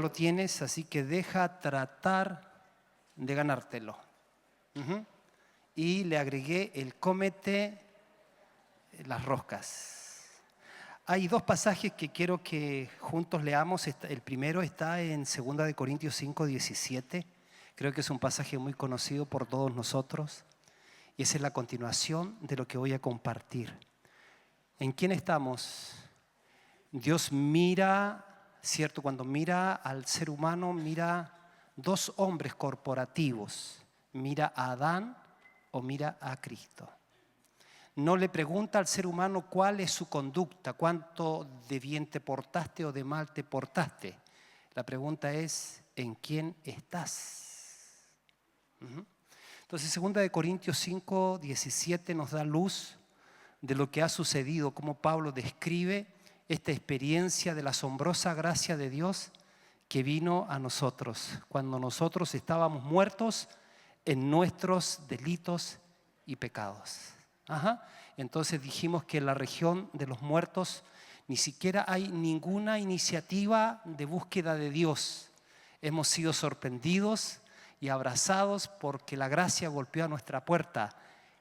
ya lo tienes, así que deja tratar de ganártelo. Y le agregué el cómete las roscas. Hay dos pasajes que quiero que juntos leamos. El primero está en 2 Corintios 5, 17. Creo que es un pasaje muy conocido por todos nosotros. Y esa es la continuación de lo que voy a compartir. ¿En quién estamos? Dios mira, ¿cierto? Cuando mira al ser humano, mira dos hombres corporativos. Mira a Adán o mira a Cristo. No le pregunta al ser humano cuál es su conducta, cuánto de bien te portaste o de mal te portaste. La pregunta es, ¿en quién estás? Entonces, 2 Corintios 5, 17 nos da luz de lo que ha sucedido, cómo Pablo describe esta experiencia de la asombrosa gracia de Dios que vino a nosotros cuando nosotros estábamos muertos en nuestros delitos y pecados. Entonces dijimos que en la región de los muertos ni siquiera hay ninguna iniciativa de búsqueda de Dios. Hemos sido sorprendidos y abrazados porque la gracia golpeó a nuestra puerta.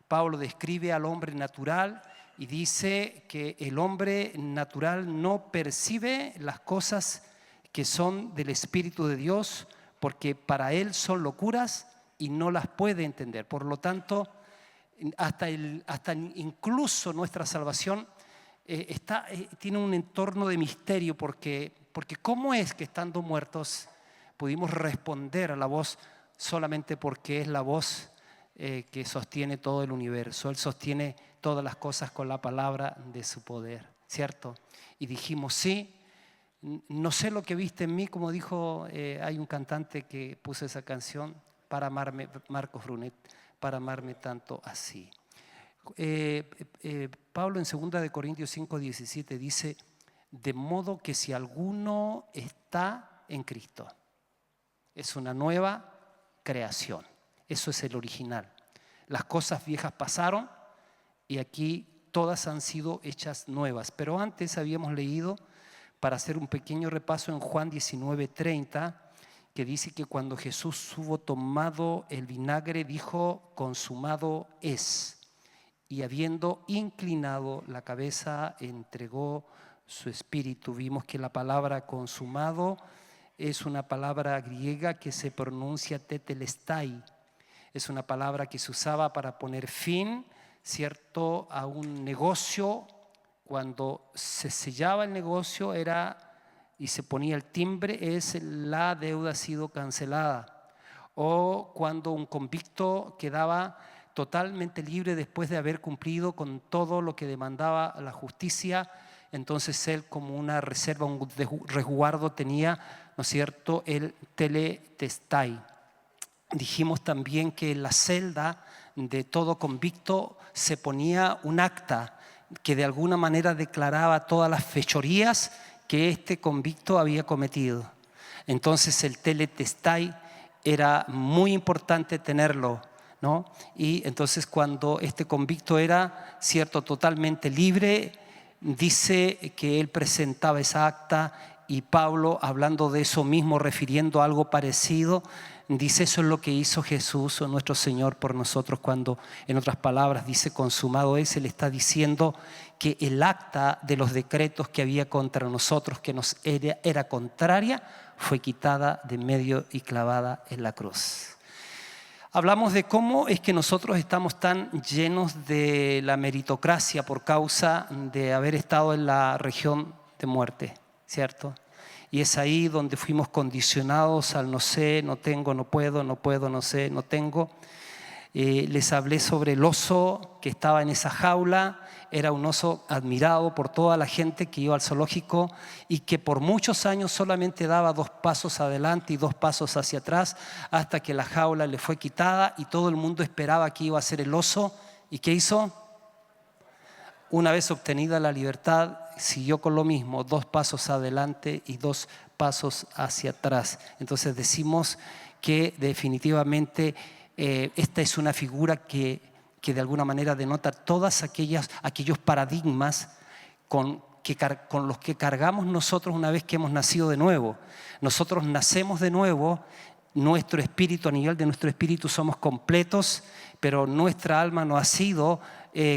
Pablo describe al hombre natural y dice que el hombre natural no percibe las cosas que son del Espíritu de Dios porque para él son locuras y no las puede entender. Por lo tanto, hasta incluso nuestra salvación tiene un entorno de misterio porque ¿cómo es que estando muertos pudimos responder a la voz solamente porque es la voz que sostiene todo el universo? Él sostiene todas las cosas con la palabra de su poder, ¿cierto? Y dijimos, sí, no sé lo que viste en mí, como dijo, hay un cantante que puso esa canción, para amarme, Marcos Brunet, para amarme tanto así. Pablo en 2 Corintios 5, 17 dice, de modo que si alguno está en Cristo, es una nueva creación. Eso es el original. Las cosas viejas pasaron y aquí todas han sido hechas nuevas. Pero antes habíamos leído, para hacer un pequeño repaso, en Juan 19:30, que dice que cuando Jesús hubo tomado el vinagre, dijo, consumado es. Y habiendo inclinado la cabeza, entregó su espíritu. Vimos que la palabra consumado es una palabra griega que se pronuncia tetelestai. Es una palabra que se usaba para poner fin, ¿cierto?, a un negocio. Cuando se sellaba el negocio y se ponía el timbre, la deuda ha sido cancelada. O cuando un convicto quedaba totalmente libre después de haber cumplido con todo lo que demandaba la justicia, entonces él, como una reserva, un resguardo, tenía, ¿no es cierto?, el tetelestai. Dijimos también que en la celda de todo convicto se ponía un acta que de alguna manera declaraba todas las fechorías que este convicto había cometido. Entonces el tetelestai era muy importante tenerlo, ¿no? Y entonces cuando este convicto era, ¿cierto?, totalmente libre, dice que él presentaba esa acta, y Pablo, hablando de eso mismo, refiriendo a algo parecido, dice, eso es lo que hizo Jesús o nuestro Señor por nosotros cuando, en otras palabras, dice consumado es. Él está diciendo que el acta de los decretos que había contra nosotros, que nos era contraria, fue quitada de medio y clavada en la cruz. Hablamos de cómo es que nosotros estamos tan llenos de la meritocracia por causa de haber estado en la región de muerte, ¿cierto? Y es ahí donde fuimos condicionados al no sé, no tengo, no puedo, no sé, no tengo. Les hablé sobre el oso que estaba en esa jaula. Era un oso admirado por toda la gente que iba al zoológico y que por muchos años solamente daba 2 pasos adelante y 2 pasos hacia atrás, hasta que la jaula le fue quitada y todo el mundo esperaba que iba a ser el oso. ¿Y qué hizo? Una vez obtenida la libertad, siguió con lo mismo, 2 pasos adelante y 2 pasos hacia atrás. Entonces decimos que definitivamente esta es una figura que de alguna manera denota todas aquellos paradigmas con con los que cargamos nosotros una vez que hemos nacido de nuevo. Nosotros nacemos de nuevo, nuestro espíritu, a nivel de nuestro espíritu somos completos, pero nuestra alma no ha sido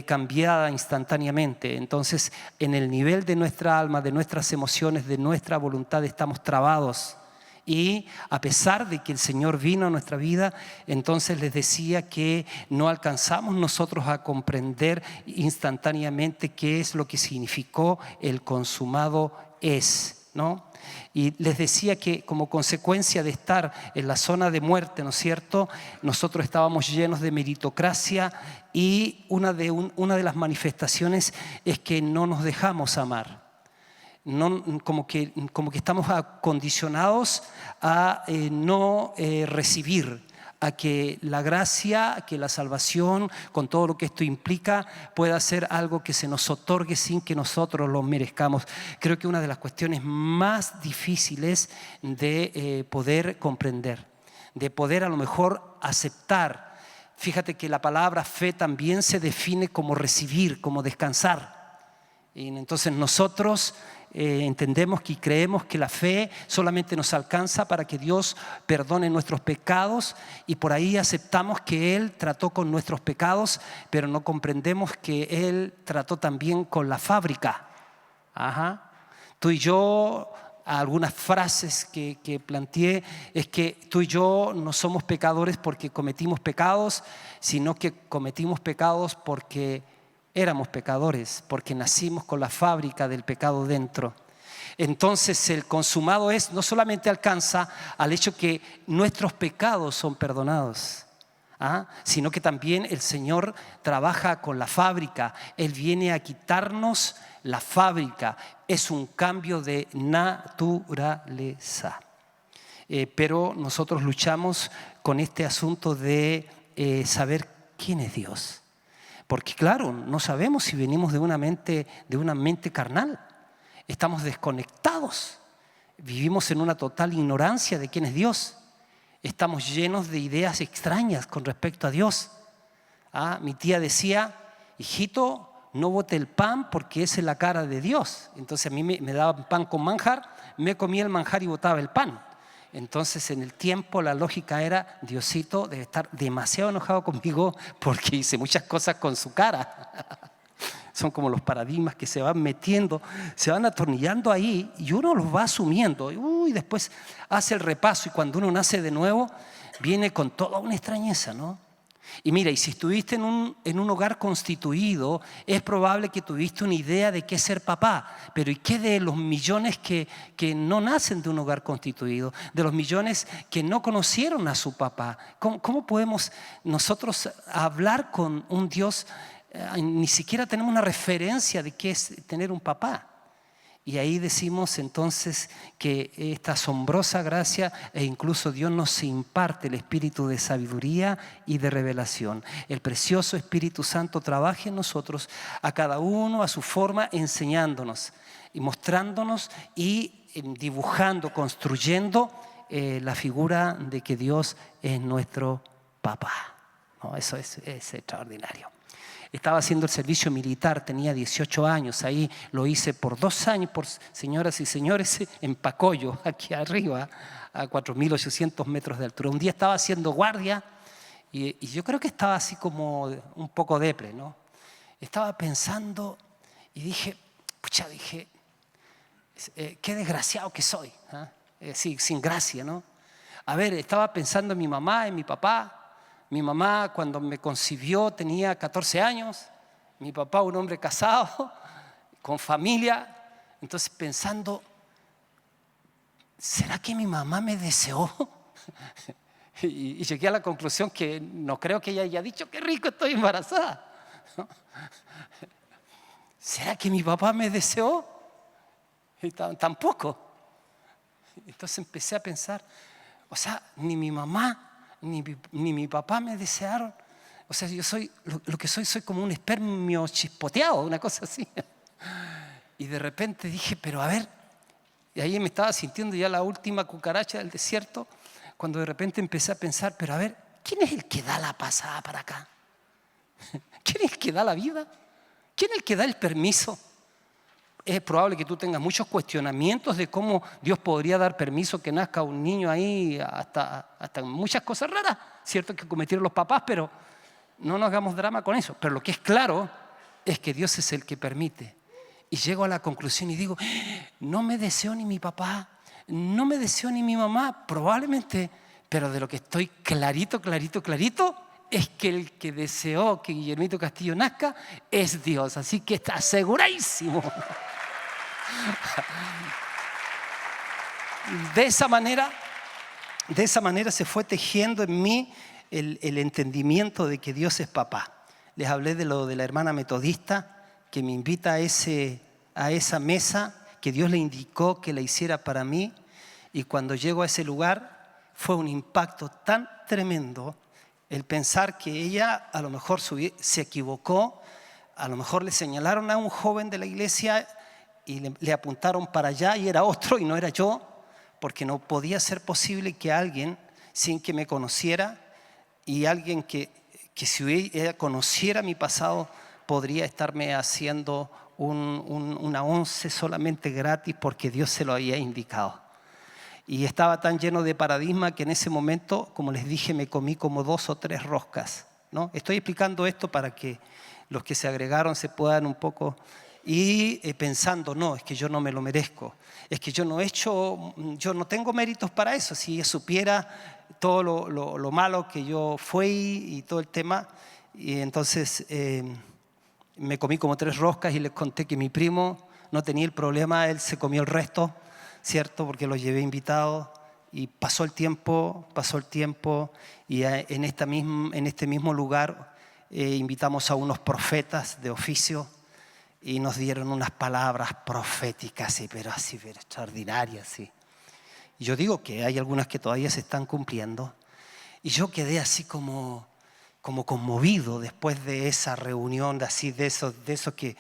cambiada instantáneamente. Entonces, en el nivel de nuestra alma, de nuestras emociones, de nuestra voluntad, estamos trabados. Y a pesar de que el Señor vino a nuestra vida, entonces les decía que no alcanzamos nosotros a comprender instantáneamente qué es lo que significó el consumado es, ¿no? Y les decía que como consecuencia de estar en la zona de muerte, ¿no es cierto?, nosotros estábamos llenos de meritocracia y una de las manifestaciones es que no nos dejamos amar. No, como que estamos acondicionados a no recibir, a que la gracia, que la salvación, con todo lo que esto implica, pueda ser algo que se nos otorgue sin que nosotros lo merezcamos. Creo que una de las cuestiones más difíciles de poder comprender, de poder a lo mejor aceptar. Fíjate que la palabra fe también se define como recibir, como descansar. Y entonces nosotros entendemos y creemos que la fe solamente nos alcanza para que Dios perdone nuestros pecados, y por ahí aceptamos que Él trató con nuestros pecados, pero no comprendemos que Él trató también con la fábrica. Ajá. Tú y yo, algunas frases que planteé es que tú y yo no somos pecadores porque cometimos pecados, sino que cometimos pecados porque éramos pecadores, porque nacimos con la fábrica del pecado dentro. Entonces el consumado es no solamente alcanza al hecho que nuestros pecados son perdonados, sino que también el Señor trabaja con la fábrica. Él viene a quitarnos la fábrica. Es un cambio de naturaleza. Pero nosotros luchamos con este asunto de saber quién es Dios. Porque claro, no sabemos si venimos de una mente carnal. Estamos desconectados. Vivimos en una total ignorancia de quién es Dios. Estamos llenos de ideas extrañas con respecto a Dios. Mi tía decía, hijito, no bote el pan porque esa es la cara de Dios. Entonces a mí me daban pan con manjar, me comía el manjar y botaba el pan. Entonces en el tiempo la lógica era, Diosito debe estar demasiado enojado conmigo porque hice muchas cosas con su cara. Son como los paradigmas que se van metiendo, se van atornillando ahí y uno los va asumiendo. Y después hace el repaso y cuando uno nace de nuevo viene con toda una extrañeza, ¿no? Y mira, y si estuviste en un hogar constituido, es probable que tuviste una idea de qué es ser papá. Pero ¿y qué de los millones que no nacen de un hogar constituido? De los millones que no conocieron a su papá. ¿Cómo podemos nosotros hablar con un Dios? Ni siquiera tenemos una referencia de qué es tener un papá. Y ahí decimos entonces que esta asombrosa gracia e incluso Dios nos imparte el espíritu de sabiduría y de revelación. El precioso Espíritu Santo trabaja en nosotros, a cada uno a su forma, enseñándonos y mostrándonos y dibujando, construyendo la figura de que Dios es nuestro papá. No, eso es extraordinario. Estaba haciendo el servicio militar, tenía 18 años, ahí lo hice por 2 años, por señoras y señores, en Pacoyo, aquí arriba, a 4.800 metros de altura. Un día estaba haciendo guardia y yo creo que estaba así como un poco depre, ¿no? Estaba pensando y dije, qué desgraciado que soy, sí, sin gracia, ¿no? A ver, estaba pensando en mi mamá, en mi papá. Mi mamá cuando me concibió tenía 14 años, mi papá un hombre casado, con familia. Entonces pensando, ¿será que mi mamá me deseó? Y llegué a la conclusión que no creo que ella haya dicho, qué rico estoy embarazada. ¿Será que mi papá me deseó? Y tampoco. Entonces empecé a pensar, o sea, ni mi mamá ni mi papá me desearon. O sea, yo soy lo que soy como un espermio chispoteado, una cosa así. Y de repente dije, pero a ver, y ahí me estaba sintiendo ya la última cucaracha del desierto, cuando de repente empecé a pensar, pero a ver, ¿quién es el que da la pasada para acá? ¿Quién es el que da la vida? ¿Quién es el que da el permiso? Es probable que tú tengas muchos cuestionamientos de cómo Dios podría dar permiso que nazca un niño ahí, hasta muchas cosas raras, cierto que cometieron los papás, pero no nos hagamos drama con eso. Pero lo que es claro es que Dios es el que permite. Y llego a la conclusión y digo, no me deseo ni mi papá, no me deseo ni mi mamá, probablemente, pero de lo que estoy clarito, es que el que deseó que Guillermito Castillo nazca es Dios. Así que está aseguradísimo. De esa manera se fue tejiendo en mí el entendimiento de que Dios es papá. Les hablé de lo de la hermana metodista que me invita a esa mesa que Dios le indicó que la hiciera para mí, y cuando llego a ese lugar fue un impacto tan tremendo el pensar que ella a lo mejor se equivocó, a lo mejor le señalaron a un joven de la iglesia y le apuntaron para allá y era otro y no era yo, porque no podía ser posible que alguien sin que me conociera y alguien que si ella conociera mi pasado podría estarme haciendo una once solamente gratis porque Dios se lo había indicado. Y estaba tan lleno de paradigma que en ese momento, como les dije, me comí como 2 o 3 roscas, ¿no? Estoy explicando esto para que los que se agregaron se puedan un poco y pensando, no, es que yo no me lo merezco, es que yo no tengo méritos para eso. Si ella supiera todo lo malo que yo fui y todo el tema, y entonces me comí como 3 roscas y les conté que mi primo no tenía el problema, él se comió el resto, ¿cierto? Porque lo llevé invitado y pasó el tiempo y en este mismo lugar invitamos a unos profetas de oficio y nos dieron unas palabras proféticas, pero extraordinarias. Sí. Y yo digo que hay algunas que todavía se están cumpliendo y yo quedé así como conmovido después de esa reunión, de esos que,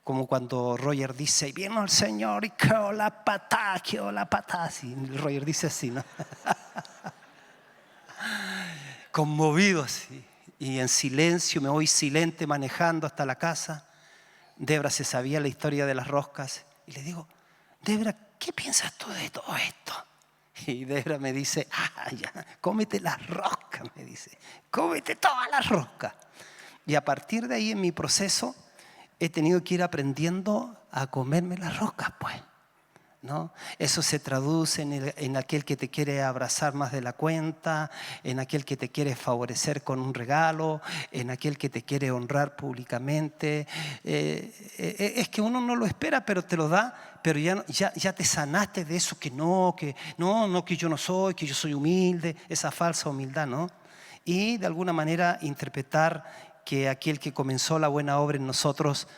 como cuando Roger dice, y vino el Señor y quedó la patá, así, Roger dice así, ¿no? Conmovido así, y en silencio, me voy silente manejando hasta la casa. Debra se sabía la historia de las roscas y le digo, Debra, ¿qué piensas tú de todo esto? Y Debra me dice, ya, cómete las roscas, me dice, cómete todas las roscas. Y a partir de ahí en mi proceso he tenido que ir aprendiendo a comerme las roscas, pues, ¿no? Eso se traduce en aquel que te quiere abrazar más de la cuenta, en aquel que te quiere favorecer con un regalo, en aquel que te quiere honrar públicamente. Es que uno no lo espera, pero te lo da, pero ya te sanaste de eso que yo no soy, que yo soy humilde, esa falsa humildad, ¿no? Y de alguna manera interpretar que aquel que comenzó la buena obra en nosotros,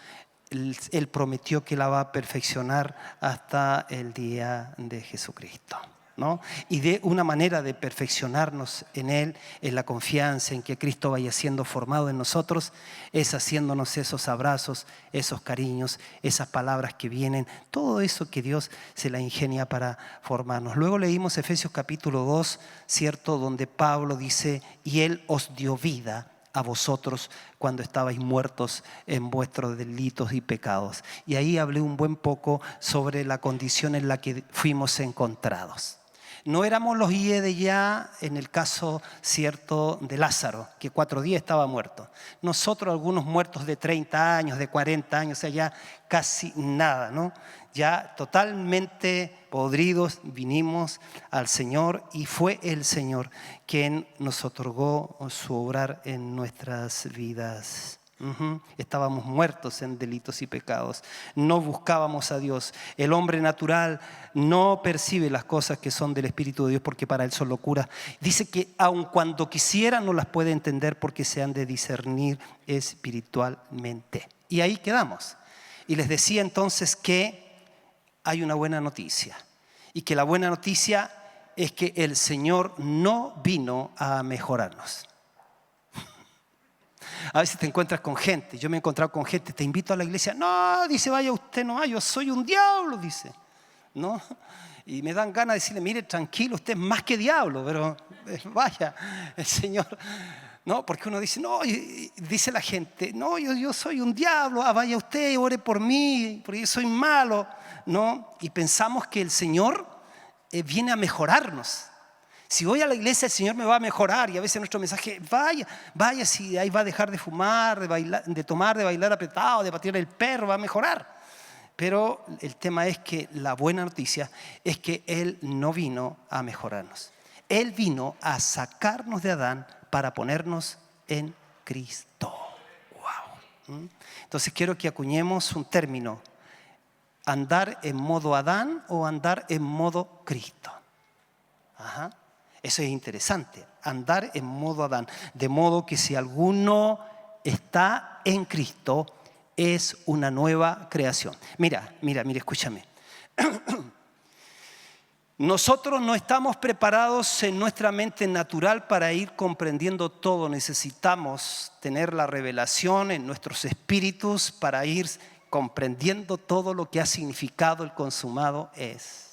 Él prometió que la va a perfeccionar hasta el día de Jesucristo, ¿no? Y de una manera de perfeccionarnos en Él, en la confianza en que Cristo vaya siendo formado en nosotros, es haciéndonos esos abrazos, esos cariños, esas palabras que vienen, todo eso que Dios se la ingenia para formarnos. Luego leímos Efesios capítulo 2, ¿cierto? Donde Pablo dice, y Él os dio vida a vosotros cuando estabais muertos en vuestros delitos y pecados. Y ahí hablé un buen poco sobre la condición en la que fuimos encontrados. No éramos los IE de ya en el caso, cierto, de Lázaro, que 4 días estaba muerto. Nosotros, algunos muertos de 30 años, de 40 años, o sea, ya casi nada, ¿no? Ya totalmente podridos vinimos al Señor y fue el Señor quien nos otorgó su obrar en nuestras vidas. Estábamos muertos en delitos y pecados, no buscábamos a Dios. El hombre natural no percibe las cosas que son del Espíritu de Dios porque para él son locura. Dice que aun cuando quisiera no las puede entender porque se han de discernir espiritualmente. Y ahí quedamos. Y les decía entonces que hay una buena noticia, y que la buena noticia es que el Señor no vino a mejorarnos. A veces te encuentras con gente, yo me he encontrado con gente, te invito a la iglesia, no, dice, vaya usted no, yo soy un diablo, dice, ¿no? Y me dan ganas de decirle, mire, tranquilo, usted es más que diablo, pero vaya, el Señor ¿No? Porque uno dice, no, dice la gente, no, yo soy un diablo, vaya usted, ore por mí, porque yo soy malo, ¿no? Y pensamos que el Señor viene a mejorarnos. Si voy a la iglesia, el Señor me va a mejorar. Y a veces nuestro mensaje, vaya, si ahí va a dejar de fumar, de bailar, de tomar, de bailar apretado, de patear el perro, va a mejorar. Pero el tema es que la buena noticia es que Él no vino a mejorarnos. Él vino a sacarnos de Adán para ponernos en Cristo. Wow. Entonces quiero que acuñemos un término: andar en modo Adán o andar en modo Cristo. Ajá. Eso es interesante, andar en modo Adán. De modo que si alguno está en Cristo, es una nueva creación. Mira, escúchame. Nosotros no estamos preparados en nuestra mente natural para ir comprendiendo todo. Necesitamos tener la revelación en nuestros espíritus para ir comprendiendo todo lo que ha significado el consumado es.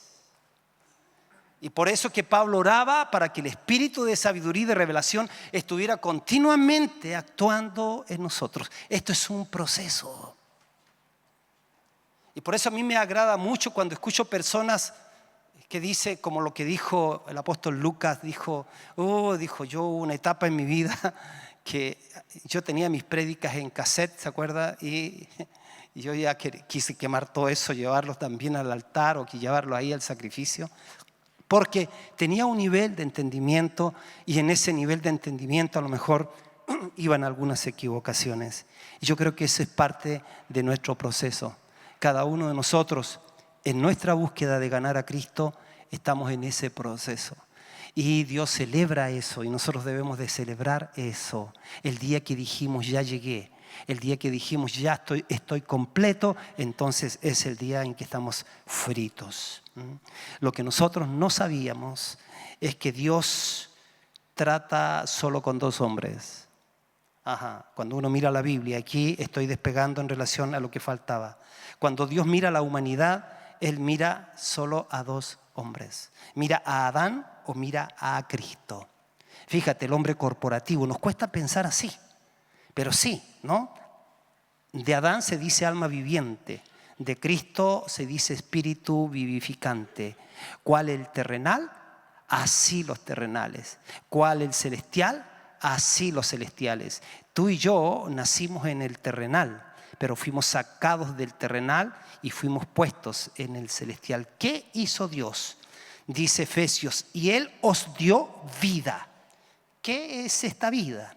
Y por eso que Pablo oraba para que el espíritu de sabiduría y de revelación estuviera continuamente actuando en nosotros. Esto es un proceso. Y por eso a mí me agrada mucho cuando escucho personas que dice, como lo que dijo el apóstol Lucas, dijo yo hubo una etapa en mi vida que yo tenía mis prédicas en cassette, ¿se acuerda? Y yo ya quise quemar todo eso, llevarlo también al altar o llevarlo ahí al sacrificio, porque tenía un nivel de entendimiento y en ese nivel de entendimiento a lo mejor iban algunas equivocaciones. Y yo creo que eso es parte de nuestro proceso. Cada uno de nosotros, en nuestra búsqueda de ganar a Cristo, estamos en ese proceso. Y Dios celebra eso y nosotros debemos de celebrar eso. El día que dijimos ya llegué, el día que dijimos ya estoy completo, entonces es el día en que estamos fritos. Lo que nosotros no sabíamos es que Dios trata solo con 2 hombres. Cuando uno mira la Biblia, aquí estoy despegando en relación a lo que faltaba. Cuando Dios mira a la humanidad, Él mira solo a 2 hombres. Mira a Adán o mira a Cristo. Fíjate, el hombre corporativo, nos cuesta pensar así, pero sí, ¿no? De Adán se dice alma viviente, de Cristo se dice espíritu vivificante. ¿Cuál el terrenal? Así los terrenales. ¿Cuál el celestial? Así los celestiales. Tú y yo nacimos en el terrenal, pero fuimos sacados del terrenal y fuimos puestos en el celestial. ¿Qué hizo Dios? Dice Efesios, y Él os dio vida. ¿Qué es esta vida?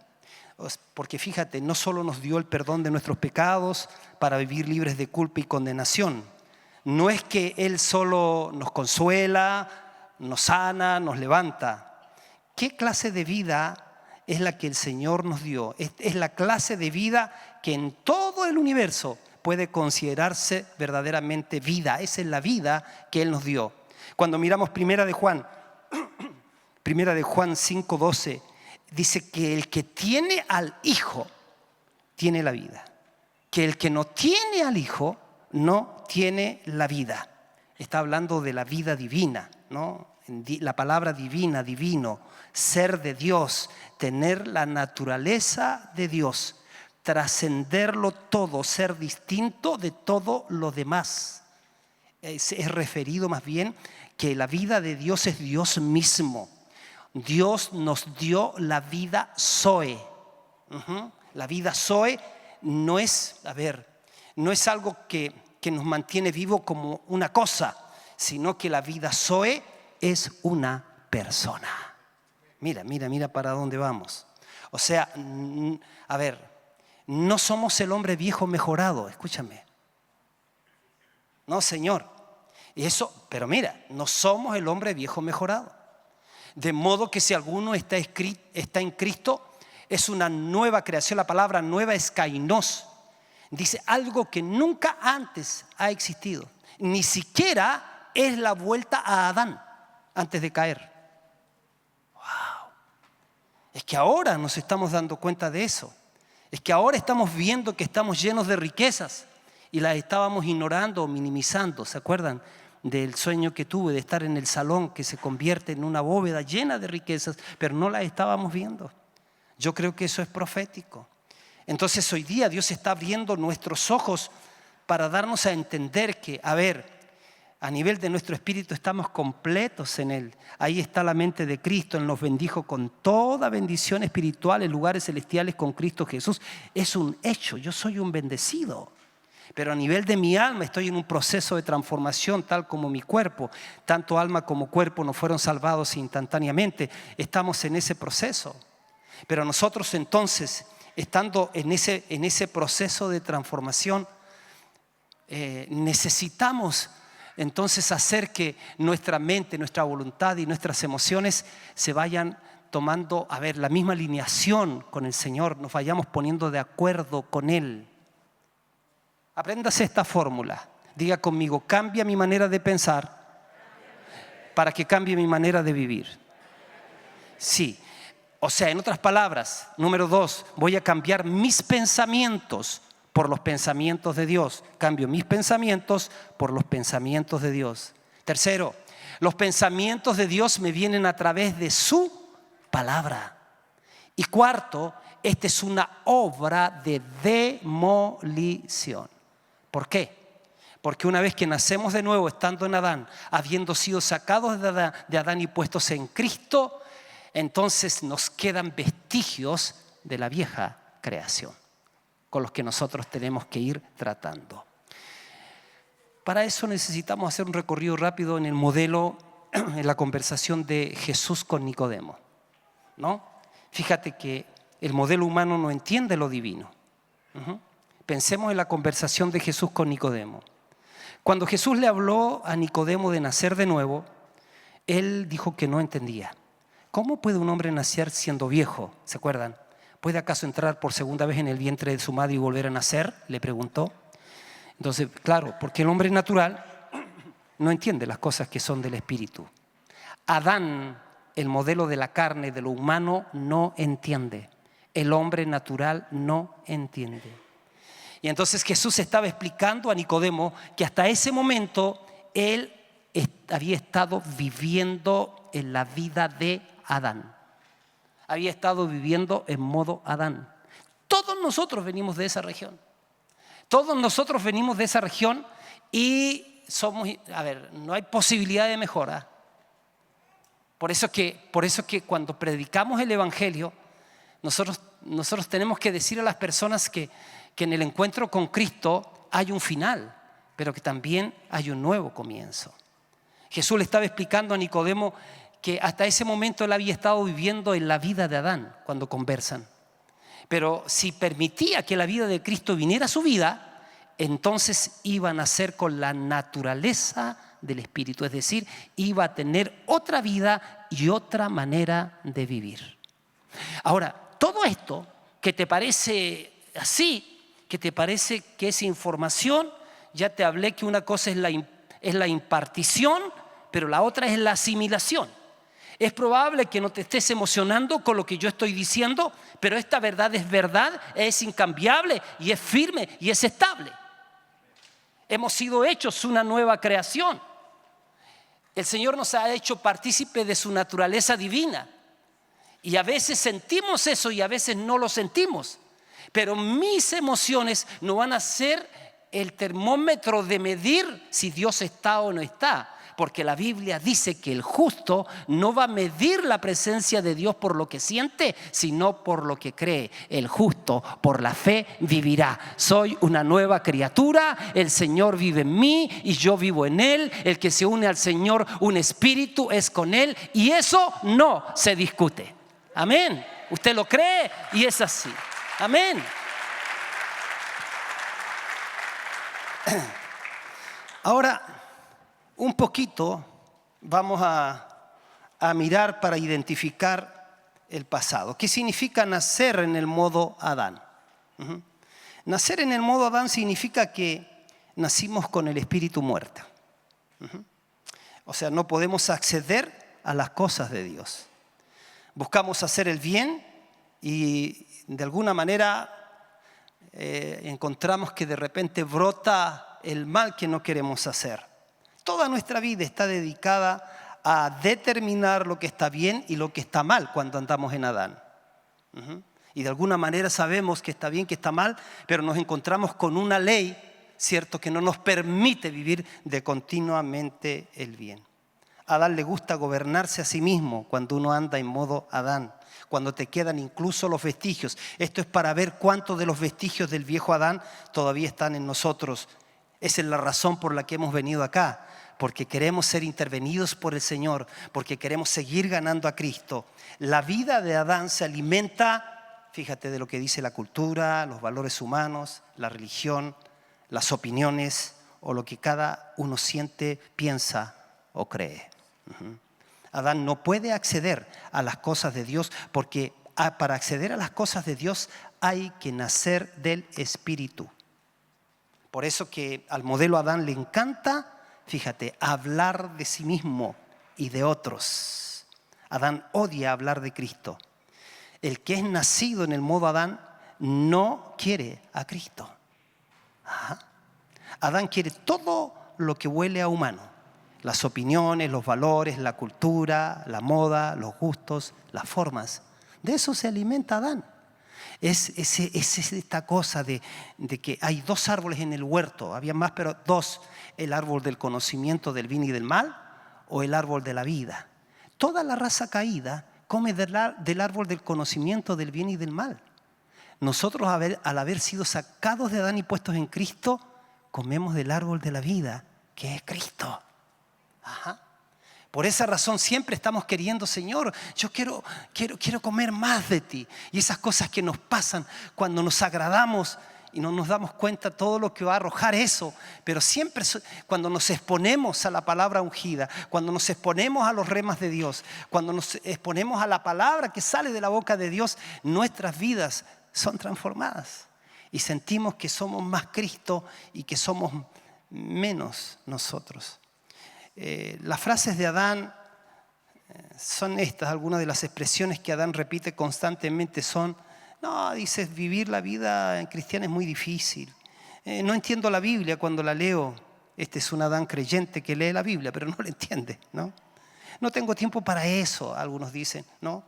Porque fíjate, no solo nos dio el perdón de nuestros pecados para vivir libres de culpa y condenación. No es que Él solo nos consuela, nos sana, nos levanta. ¿Qué clase de vida es la que el Señor nos dio? Es la clase de vida que en todo el universo puede considerarse verdaderamente vida. Esa es la vida que Él nos dio. Cuando miramos Primera de Juan 5:12, dice que el que tiene al Hijo tiene la vida. Que el que no tiene al Hijo no tiene la vida. Está hablando de la vida divina, ¿no? La palabra divina, divino, ser de Dios, tener la naturaleza de Dios, trascenderlo todo, ser distinto de todo lo demás. Es referido más bien que la vida de Dios es Dios mismo. Dios nos dio la vida Zoe. La vida Zoe no es algo que nos mantiene vivo como una cosa, sino que la vida Zoe es una persona. Mira para dónde vamos. O sea, no somos el hombre viejo mejorado, escúchame. No, Señor. Pero mira, no somos el hombre viejo mejorado. De modo que si alguno está en Cristo, es una nueva creación. La palabra nueva es kainos. Dice algo que nunca antes ha existido. Ni siquiera es la vuelta a Adán antes de caer. Wow. Es que ahora nos estamos dando cuenta de eso. Es que ahora estamos viendo que estamos llenos de riquezas y las estábamos ignorando o minimizando. ¿Se acuerdan del sueño que tuve de estar en el salón que se convierte en una bóveda llena de riquezas, pero no las estábamos viendo? Yo creo que eso es profético. Entonces hoy día Dios está abriendo nuestros ojos para darnos a entender que, a nivel de nuestro espíritu estamos completos en Él. Ahí está la mente de Cristo. Él nos bendijo con toda bendición espiritual en lugares celestiales con Cristo Jesús. Es un hecho, yo soy un bendecido. Pero a nivel de mi alma estoy en un proceso de transformación tal como mi cuerpo. Tanto alma como cuerpo no fueron salvados instantáneamente. Estamos en ese proceso. Pero nosotros entonces, estando en ese proceso de transformación, necesitamos entonces hacer que nuestra mente, nuestra voluntad y nuestras emociones se vayan tomando, la misma alineación con el Señor, nos vayamos poniendo de acuerdo con Él. Apréndase esta fórmula. Diga conmigo, cambia mi manera de pensar para que cambie mi manera de vivir. Sí. O sea, en otras palabras, número 2, voy a cambiar mis pensamientos por los pensamientos de Dios. Cambio mis pensamientos por los pensamientos de Dios. Tercero, los pensamientos de Dios me vienen a través de su palabra. Y cuarto, esta es una obra de demolición. ¿Por qué? Porque una vez que nacemos de nuevo, estando en Adán, habiendo sido sacados de Adán y puestos en Cristo, entonces nos quedan vestigios de la vieja creación, con los que nosotros tenemos que ir tratando. Para eso necesitamos hacer un recorrido rápido en el modelo, en la conversación de Jesús con Nicodemo, ¿no? Fíjate que el modelo humano no entiende lo divino. Pensemos en la conversación de Jesús con Nicodemo. Cuando Jesús le habló a Nicodemo de nacer de nuevo, él dijo que no entendía. ¿Cómo puede un hombre nacer siendo viejo? ¿Se acuerdan? ¿Puede acaso entrar por segunda vez en el vientre de su madre y volver a nacer? Le preguntó. Entonces, claro, porque el hombre natural no entiende las cosas que son del espíritu. Adán, el modelo de la carne, de lo humano, no entiende. El hombre natural no entiende. Y entonces Jesús estaba explicando a Nicodemo que hasta ese momento él había estado viviendo en la vida de Adán. Había estado viviendo en modo Adán. Todos nosotros venimos de esa región. Todos nosotros venimos de esa región y no hay posibilidad de mejora. Por eso que cuando predicamos el Evangelio, nosotros tenemos que decir a las personas que en el encuentro con Cristo hay un final, pero que también hay un nuevo comienzo. Jesús le estaba explicando a Nicodemo que hasta ese momento él había estado viviendo en la vida de Adán cuando conversan. Pero si permitía que la vida de Cristo viniera a su vida, entonces iba a nacer con la naturaleza del Espíritu. Es decir, iba a tener otra vida y otra manera de vivir. Ahora, todo esto que te parece así, que te parece que es información, ya te hablé que una cosa es la impartición, pero la otra es la asimilación. Es probable que no te estés emocionando con lo que yo estoy diciendo, pero esta verdad, es incambiable y es firme y es estable. Hemos sido hechos una nueva creación. El Señor nos ha hecho partícipe de su naturaleza divina. Y a veces sentimos eso y a veces no lo sentimos. Pero mis emociones no van a ser el termómetro de medir si Dios está o no está. Porque la Biblia dice que el justo no va a medir la presencia de Dios por lo que siente, sino por lo que cree. El justo por la fe vivirá. Soy una nueva criatura, el Señor vive en mí y yo vivo en Él. El que se une al Señor, un espíritu es con Él y eso no se discute. Amén. Usted lo cree y es así. Amén. Ahora, un poquito vamos a mirar para identificar el pasado. ¿Qué significa nacer en el modo Adán? Nacer en el modo Adán significa que nacimos con el espíritu muerto. O sea, no podemos acceder a las cosas de Dios. Buscamos hacer el bien y de alguna manera encontramos que de repente brota el mal que no queremos hacer. Toda nuestra vida está dedicada a determinar lo que está bien y lo que está mal cuando andamos en Adán. Y de alguna manera sabemos que está bien, que está mal, pero nos encontramos con una ley, ¿cierto?, que no nos permite vivir de continuamente el bien. A Adán le gusta gobernarse a sí mismo cuando uno anda en modo Adán, cuando te quedan incluso los vestigios. Esto es para ver cuántos de los vestigios del viejo Adán todavía están en nosotros. Esa es la razón por la que hemos venido acá, porque queremos ser intervenidos por el Señor, porque queremos seguir ganando a Cristo. La vida de Adán se alimenta, fíjate, de lo que dice la cultura, los valores humanos, la religión, las opiniones o lo que cada uno siente, piensa o cree. Adán no puede acceder a las cosas de Dios porque para acceder a las cosas de Dios hay que nacer del Espíritu. Por eso que al modelo Adán le encanta, fíjate, hablar de sí mismo y de otros. Adán odia hablar de Cristo. El que es nacido en el modo Adán no quiere a Cristo. Adán quiere todo lo que huele a humano. Las opiniones, los valores, la cultura, la moda, los gustos, las formas. De eso se alimenta Adán. Es esta cosa de que hay dos árboles en el huerto, había más, pero dos: el árbol del conocimiento del bien y del mal o el árbol de la vida. Toda la raza caída come del árbol del conocimiento del bien y del mal. Nosotros, al haber sido sacados de Adán y puestos en Cristo, comemos del árbol de la vida, que es Cristo. Por esa razón siempre estamos queriendo: Señor, yo quiero comer más de ti. Y esas cosas que nos pasan cuando nos agradamos y no nos damos cuenta todo lo que va a arrojar eso. Pero siempre cuando nos exponemos a la palabra ungida, cuando nos exponemos a los remas de Dios, cuando nos exponemos a la palabra que sale de la boca de Dios, nuestras vidas son transformadas. Y sentimos que somos más Cristo y que somos menos nosotros. Las frases de Adán son estas, algunas de las expresiones que Adán repite constantemente son: no, dices, vivir la vida en cristiana es muy difícil. No entiendo la Biblia cuando la leo. Este es un Adán creyente que lee la Biblia, pero no la entiende, ¿no? No tengo tiempo para eso, algunos dicen, ¿no?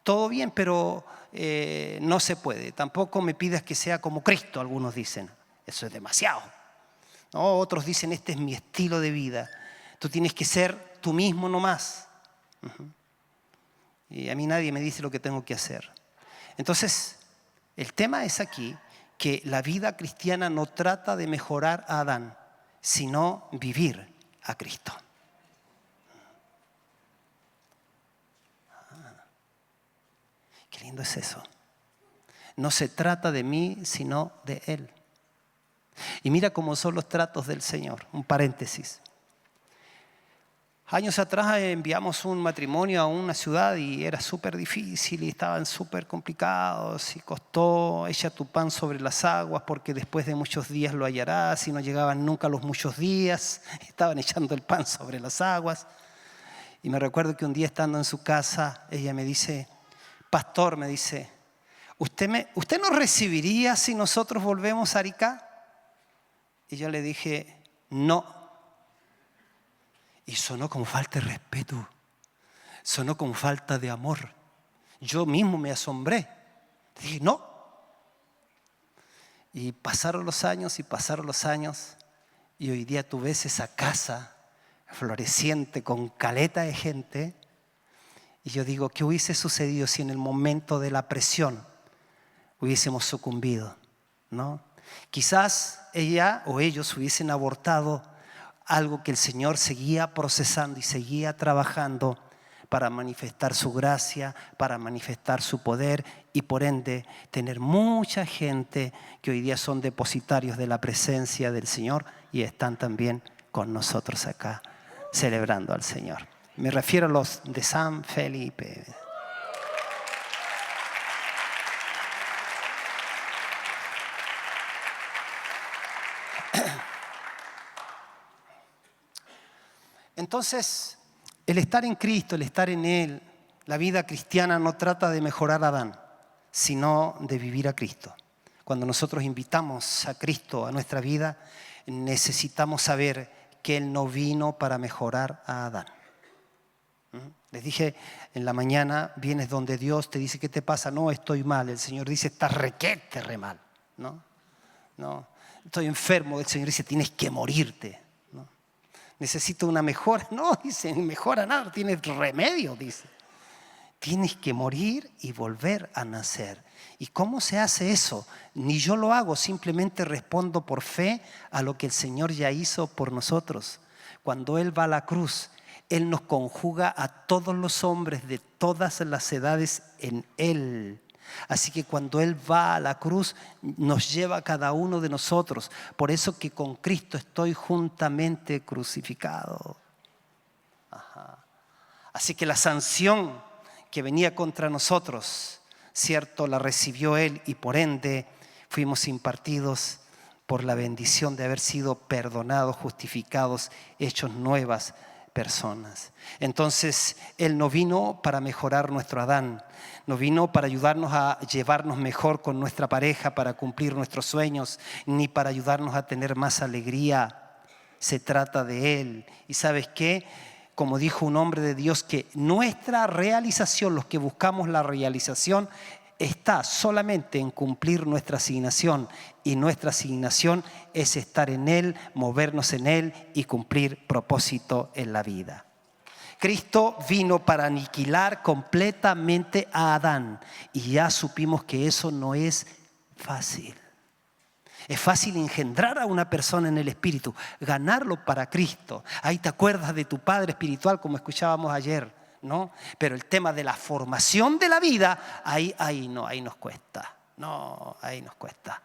Todo bien, pero no se puede. Tampoco me pidas que sea como Cristo, algunos dicen. Eso es demasiado, ¿no? Otros dicen: este es mi estilo de vida. Tú tienes que ser tú mismo nomás. Y a mí nadie me dice lo que tengo que hacer. Entonces, el tema es aquí que la vida cristiana no trata de mejorar a Adán, sino vivir a Cristo. Qué lindo es eso. No se trata de mí, sino de Él. Y mira cómo son los tratos del Señor. Un paréntesis. Años atrás enviamos un matrimonio a una ciudad y era súper difícil y estaban súper complicados y costó: echa tu pan sobre las aguas porque después de muchos días lo hallarás, y no llegaban nunca los muchos días, estaban echando el pan sobre las aguas. Y me recuerdo que un día, estando en su casa, ella me dice: pastor, me dice, ¿usted nos recibiría si nosotros volvemos a Arica? Y yo le dije: no. Y sonó como falta de respeto, sonó como falta de amor. Yo mismo me asombré. Dije: no. Y pasaron los años y pasaron los años, y hoy día tú ves esa casa floreciente con caleta de gente. Y yo digo: ¿qué hubiese sucedido si en el momento de la presión hubiésemos sucumbido? ¿No? Quizás ella o ellos hubiesen abortado algo que el Señor seguía procesando y seguía trabajando para manifestar su gracia, para manifestar su poder y por ende tener mucha gente que hoy día son depositarios de la presencia del Señor y están también con nosotros acá celebrando al Señor. Me refiero a los de San Felipe. Entonces, el estar en Cristo, el estar en Él, la vida cristiana no trata de mejorar a Adán, sino de vivir a Cristo. Cuando nosotros invitamos a Cristo a nuestra vida, necesitamos saber que Él no vino para mejorar a Adán. Les dije en la mañana, vienes donde Dios te dice, ¿qué te pasa? No, estoy mal. El Señor dice, estás requete re mal. No, estoy enfermo. El Señor dice, tienes que morirte. ¿No? Necesito una mejora. No, dice, ni mejora nada, tienes remedio, dice. Tienes que morir y volver a nacer. ¿Y cómo se hace eso? Ni yo lo hago, simplemente respondo por fe a lo que el Señor ya hizo por nosotros. Cuando Él va a la cruz, Él nos conjuga a todos los hombres de todas las edades en Él. Así que cuando Él va a la cruz, nos lleva a cada uno de nosotros. Por eso que con Cristo estoy juntamente crucificado. Así que la sanción que venía contra nosotros, cierto, la recibió Él y por ende fuimos impartidos por la bendición de haber sido perdonados, justificados, hechos nuevas personas. Entonces Él no vino para mejorar nuestro Adán, no vino para ayudarnos a llevarnos mejor con nuestra pareja, para cumplir nuestros sueños, ni para ayudarnos a tener más alegría. Se trata de Él. ¿Y sabes qué? Como dijo un hombre de Dios, que nuestra realización, los que buscamos la realización, está solamente en cumplir nuestra asignación, y nuestra asignación es estar en Él, movernos en Él y cumplir propósito en la vida. Cristo vino para aniquilar completamente a Adán y ya supimos que eso no es fácil. Es fácil engendrar a una persona en el espíritu, ganarlo para Cristo. Ahí te acuerdas de tu padre espiritual como escuchábamos ayer, ¿no? Pero el tema de la formación de la vida, ahí nos cuesta. No, ahí nos cuesta.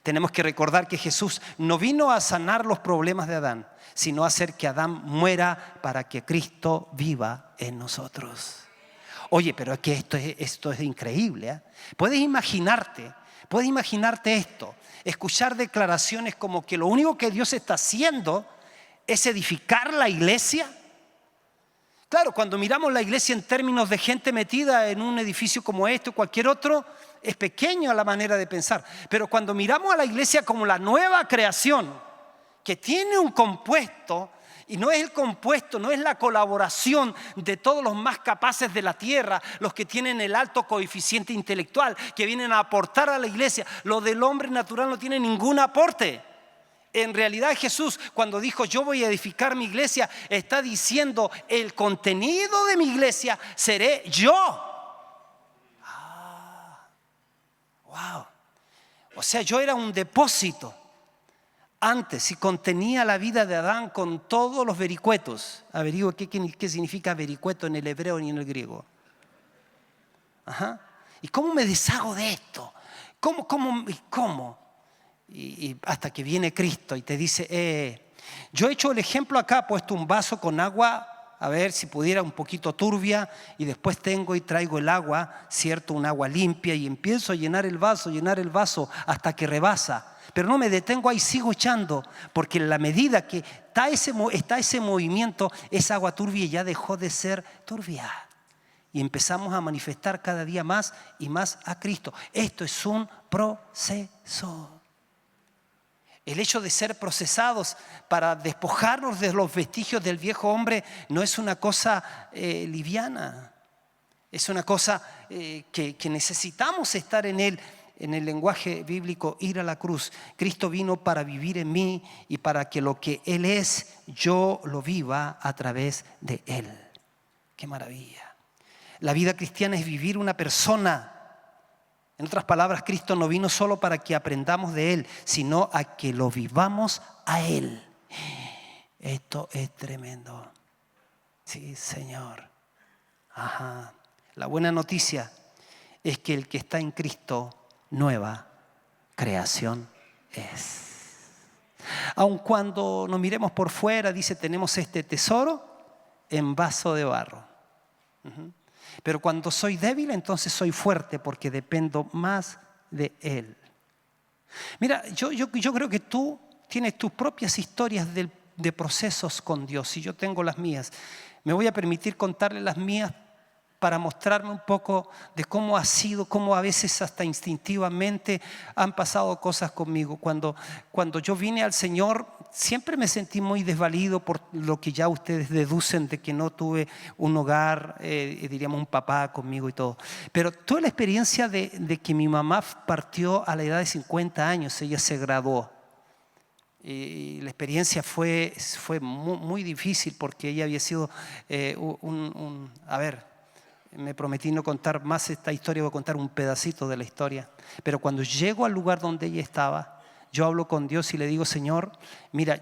Tenemos que recordar que Jesús no vino a sanar los problemas de Adán, sino a hacer que Adán muera para que Cristo viva en nosotros. Oye, pero es que esto es increíble, ¿eh? Puedes imaginarte esto, escuchar declaraciones como que lo único que Dios está haciendo es edificar la iglesia. Claro, cuando miramos la iglesia en términos de gente metida en un edificio como este o cualquier otro, es pequeño a la manera de pensar. Pero cuando miramos a la iglesia como la nueva creación, que tiene un compuesto, y no es el compuesto, no es la colaboración de todos los más capaces de la tierra, los que tienen el alto coeficiente intelectual, que vienen a aportar a la iglesia. Lo del hombre natural no tiene ningún aporte. En realidad Jesús, cuando dijo yo voy a edificar mi iglesia, está diciendo el contenido de mi iglesia seré yo. Wow. O sea, yo era un depósito antes y contenía la vida de Adán con todos los vericuetos. Averigüe qué significa vericueto en el hebreo y en el griego. ¿Y cómo me deshago de esto? ¿Cómo? Y hasta que viene Cristo y te dice, yo he hecho el ejemplo acá, he puesto un vaso con agua, a ver si pudiera un poquito turbia, y después tengo y traigo el agua, ¿cierto? Un agua limpia, y empiezo a llenar el vaso hasta que rebasa. Pero no me detengo ahí, sigo echando, porque en la medida que está ese movimiento, esa agua turbia ya dejó de ser turbia. Y empezamos a manifestar cada día más y más a Cristo. Esto es un proceso. El hecho de ser procesados para despojarnos de los vestigios del viejo hombre no es una cosa liviana. Es una cosa que necesitamos estar en él. En el lenguaje bíblico, ir a la cruz. Cristo vino para vivir en mí y para que lo que Él es, yo lo viva a través de Él. ¡Qué maravilla! La vida cristiana es vivir una persona. En otras palabras, Cristo no vino solo para que aprendamos de Él, sino a que lo vivamos a Él. Esto es tremendo. Sí, Señor. La buena noticia es que el que está en Cristo, nueva creación es. Aun cuando nos miremos por fuera, dice, tenemos este tesoro en vaso de barro. Pero cuando soy débil, entonces soy fuerte porque dependo más de Él. Mira, yo creo que tú tienes tus propias historias de procesos con Dios y yo tengo las mías. Me voy a permitir contarles las mías para mostrarme un poco de cómo ha sido, cómo a veces hasta instintivamente han pasado cosas conmigo. Cuando yo vine al Señor siempre me sentí muy desvalido por lo que ya ustedes deducen de que no tuve un hogar, diríamos un papá conmigo y todo. Pero tuve la experiencia de que mi mamá partió a la edad de 50 años, ella se graduó. Y la experiencia fue muy, muy difícil porque ella había sido a ver, me prometí no contar más esta historia, voy a contar un pedacito de la historia. Pero cuando llego al lugar donde ella estaba, yo hablo con Dios y le digo: Señor, mira,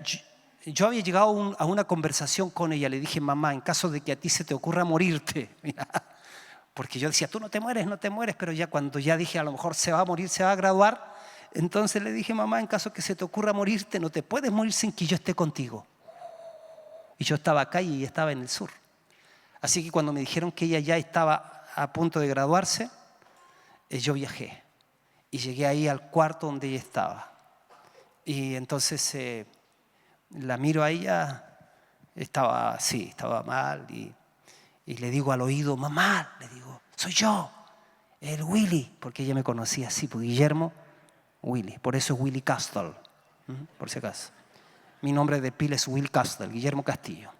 yo había llegado a una conversación con ella. Le dije: mamá, en caso de que a ti se te ocurra morirte, mira, porque yo decía, tú no te mueres, pero ya cuando ya dije, a lo mejor se va a morir, se va a graduar, entonces le dije: mamá, en caso que se te ocurra morirte, no te puedes morir sin que yo esté contigo. Y yo estaba acá y ella estaba en el sur. Así que cuando me dijeron que ella ya estaba a punto de graduarse, yo viajé y llegué ahí al cuarto donde ella estaba. Y entonces la miro a ella, estaba mal, y le digo al oído: mamá, le digo, soy yo, el Willy, porque ella me conocía así, pues Guillermo Willy, por eso es Willy Castle, por si acaso. Mi nombre de pila es Will Castle, Guillermo Castillo.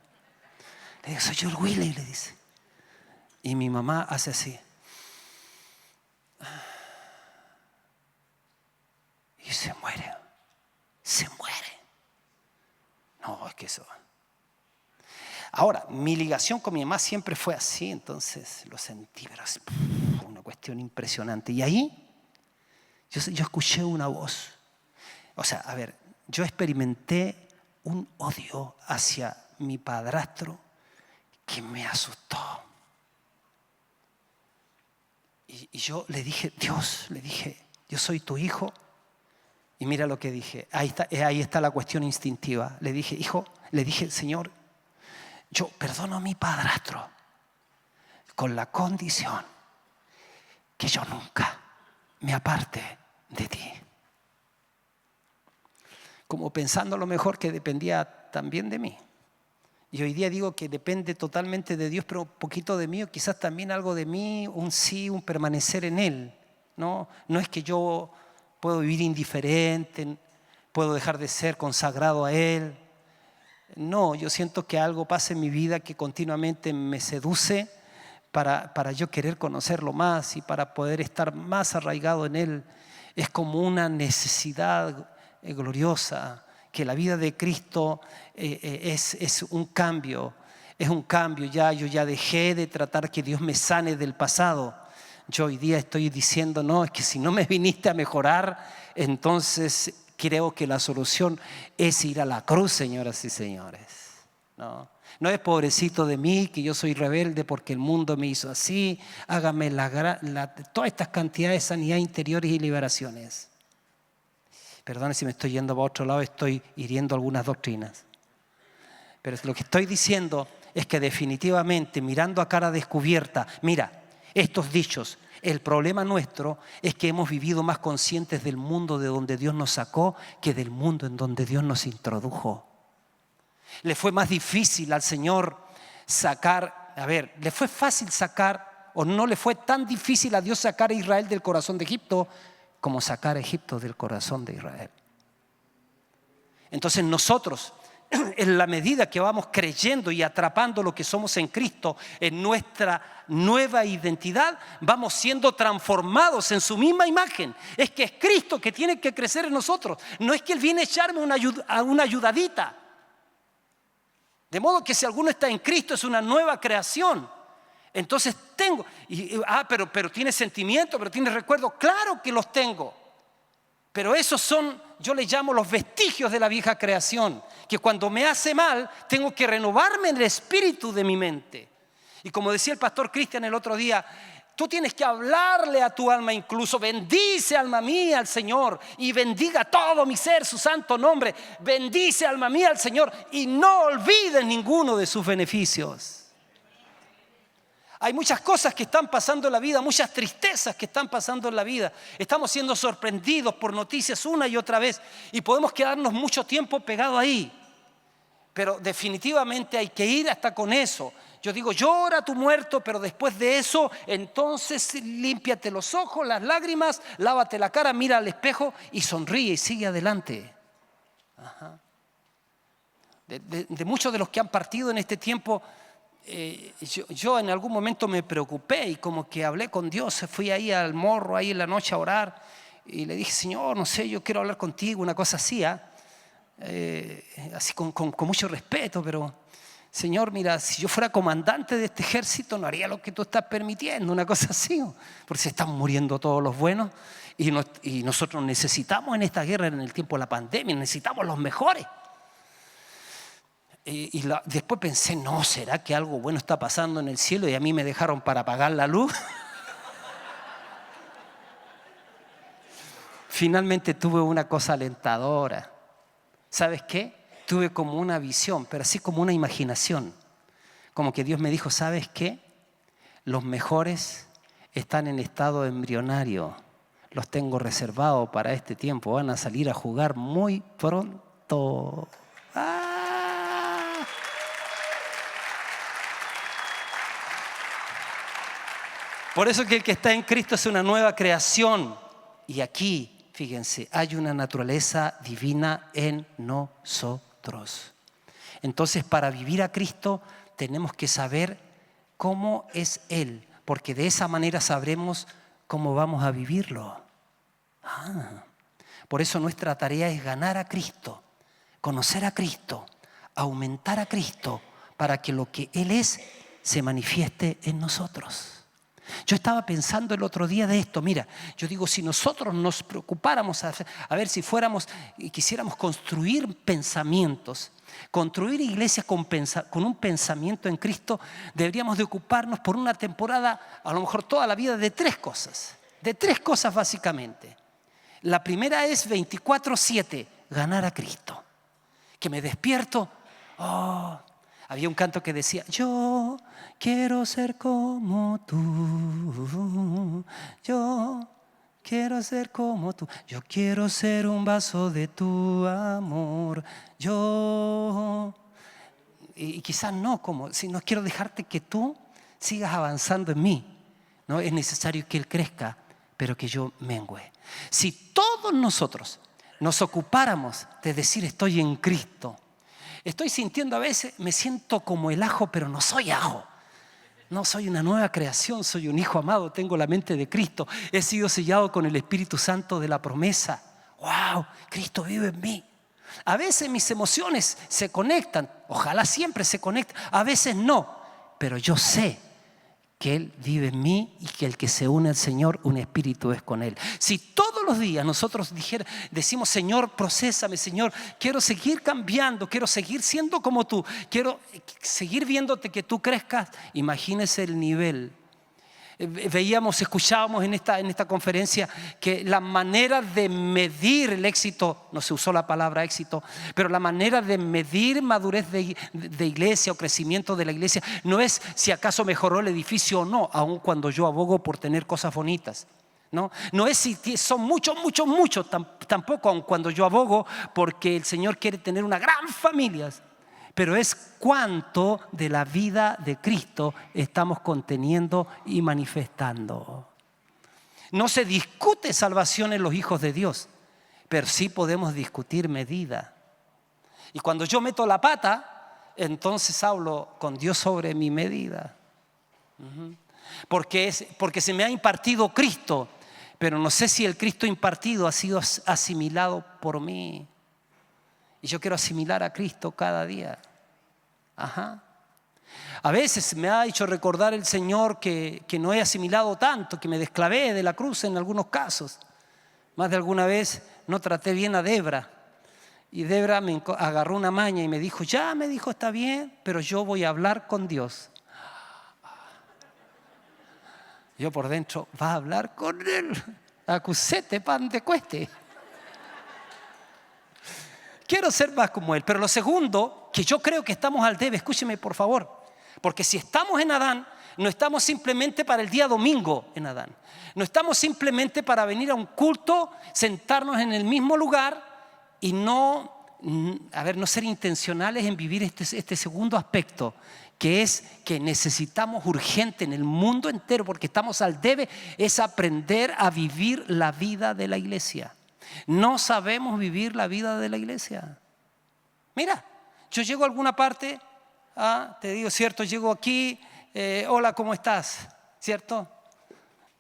Le digo: soy yo el Willy, le dice. Y mi mamá hace así. Y se muere. No, es que eso. Ahora, mi ligación con mi mamá siempre fue así, entonces lo sentí, pero es una cuestión impresionante. Y ahí yo escuché una voz. O sea, a ver, yo experimenté un odio hacia mi padrastro que me asustó. Y yo le dije: Dios, le dije, yo soy tu hijo. Y mira lo que dije, ahí está la cuestión instintiva. Le dije: hijo, le dije: Señor, yo perdono a mi padrastro con la condición que yo nunca me aparte de ti. Como pensando a lo mejor que dependía también de mí. Y hoy día digo que depende totalmente de Dios, pero un poquito de mí, o quizás también algo de mí, un sí, un permanecer en Él. No es que yo puedo vivir indiferente, puedo dejar de ser consagrado a Él. No, yo siento que algo pasa en mi vida que continuamente me seduce para yo querer conocerlo más y para poder estar más arraigado en Él. Es como una necesidad gloriosa, que la vida de Cristo es un cambio. Es un cambio. Yo ya dejé de tratar que Dios me sane del pasado. Yo hoy día estoy diciendo: no, es que si no me viniste a mejorar, entonces creo que la solución es ir a la cruz, señoras y señores. No es pobrecito de mí, que yo soy rebelde porque el mundo me hizo así. Hágame todas estas cantidades de sanidad interiores y liberaciones. Perdone si me estoy yendo para otro lado, estoy hiriendo algunas doctrinas. Pero lo que estoy diciendo es que definitivamente, mirando a cara descubierta, mira, estos dichos, el problema nuestro es que hemos vivido más conscientes del mundo de donde Dios nos sacó que del mundo en donde Dios nos introdujo. Le fue más difícil al Señor le fue fácil sacar, o no le fue tan difícil a Dios sacar a Israel del corazón de Egipto como sacar a Egipto del corazón de Israel. Entonces nosotros, en la medida que vamos creyendo y atrapando lo que somos en Cristo, en nuestra nueva identidad, vamos siendo transformados en su misma imagen. Es que es Cristo que tiene que crecer en nosotros. No es que Él viene a echarme una ayudadita. De modo que si alguno está en Cristo es una nueva creación. Entonces pero tiene sentimiento, pero tiene recuerdos. Claro que los tengo. Pero esos son, yo les llamo los vestigios de la vieja creación, que cuando me hace mal tengo que renovarme en el espíritu de mi mente. Y como decía el pastor Cristian el otro día, tú tienes que hablarle a tu alma incluso: bendice, alma mía, al Señor, y bendiga todo mi ser su santo nombre. Bendice, alma mía, al Señor, y no olvides ninguno de sus beneficios. Hay muchas cosas que están pasando en la vida, muchas tristezas que están pasando en la vida. Estamos siendo sorprendidos por noticias una y otra vez y podemos quedarnos mucho tiempo pegados ahí. Pero definitivamente hay que ir hasta con eso. Yo digo: llora tu muerto, pero después de eso, entonces límpiate los ojos, las lágrimas, lávate la cara, mira al espejo y sonríe y sigue adelante. de muchos de los que han partido en este tiempo. Yo en algún momento me preocupé y como que hablé con Dios. Fui ahí al morro, ahí en la noche a orar y le dije: Señor, no sé, yo quiero hablar contigo, una cosa así, así con mucho respeto, pero Señor, mira, si yo fuera comandante de este ejército no haría lo que tú estás permitiendo, una cosa así, porque se están muriendo todos los buenos y nosotros necesitamos en esta guerra, en el tiempo de la pandemia, necesitamos los mejores. Después pensé: no, ¿será que algo bueno está pasando en el cielo y a mí me dejaron para apagar la luz? Finalmente tuve una cosa alentadora. ¿Sabes qué? Tuve como una visión, pero así como una imaginación. Como que Dios me dijo: ¿sabes qué? Los mejores están en estado embrionario. Los tengo reservados para este tiempo. Van a salir a jugar muy pronto. Por eso que el que está en Cristo es una nueva creación. Y aquí, fíjense, hay una naturaleza divina en nosotros. Entonces, para vivir a Cristo tenemos que saber cómo es Él, porque de esa manera sabremos cómo vamos a vivirlo. Por eso nuestra tarea es ganar a Cristo, conocer a Cristo, aumentar a Cristo, para que lo que Él es se manifieste en nosotros. Yo estaba pensando el otro día de esto. Mira, yo digo, si nosotros nos preocupáramos a ver si fuéramos y quisiéramos construir pensamientos, construir iglesias con un pensamiento en Cristo, deberíamos de ocuparnos por una temporada, a lo mejor toda la vida, de tres cosas básicamente. La primera es 24/7, ganar a Cristo. Que me despierto, había un canto que decía: yo quiero ser como tú, yo quiero ser como tú, yo quiero ser un vaso de tu amor, y quizás no, como si no quiero dejarte que tú sigas avanzando en mí, ¿no? Es necesario que Él crezca, pero que yo mengüe. Si todos nosotros nos ocupáramos de decir: estoy en Cristo, estoy sintiendo a veces, me siento como el ajo, pero no soy ajo. No, soy una nueva creación, soy un hijo amado, tengo la mente de Cristo, he sido sellado con el Espíritu Santo de la promesa. ¡Wow! Cristo vive en mí. A veces mis emociones se conectan, ojalá siempre se conecten, a veces no, pero yo sé que Él vive en mí y que el que se une al Señor, un espíritu es con Él. Si todos los días nosotros decimos: Señor, procésame, Señor, quiero seguir cambiando, quiero seguir siendo como tú, quiero seguir viéndote que tú crezcas, imagínese el nivel. Escuchábamos en esta conferencia que la manera de medir el éxito, no se usó la palabra éxito, pero la manera de medir madurez de iglesia o crecimiento de la iglesia no es si acaso mejoró el edificio o no, aun cuando yo abogo por tener cosas bonitas. No es si son muchos, tampoco, aun cuando yo abogo porque el Señor quiere tener una gran familia. Pero es cuánto de la vida de Cristo estamos conteniendo y manifestando. No se discute salvación en los hijos de Dios, pero sí podemos discutir medida. Y cuando yo meto la pata, entonces hablo con Dios sobre mi medida. Porque se me ha impartido Cristo, pero no sé si el Cristo impartido ha sido asimilado por mí. Y yo quiero asimilar a Cristo cada día. A veces me ha hecho recordar el Señor que no he asimilado tanto, que me desclavé de la cruz en algunos casos. Más de alguna vez no traté bien a Debra. Y Debra me agarró una maña y me dijo: está bien, pero yo voy a hablar con Dios. Yo por dentro: ¿va a hablar con Él? Acusete, pan de cueste. Quiero ser más como Él. Pero lo segundo, que yo creo que estamos al debe, escúcheme por favor, porque si estamos en Adán, no estamos simplemente para el día domingo en Adán. No estamos simplemente para venir a un culto, sentarnos en el mismo lugar y no ser intencionales en vivir este segundo aspecto, que es que necesitamos urgente en el mundo entero, porque estamos al debe, es aprender a vivir la vida de la iglesia. No sabemos vivir la vida de la iglesia. Mira, Yo llego a alguna parte, te digo, ¿cierto? Llego aquí, hola, ¿cómo estás? ¿Cierto?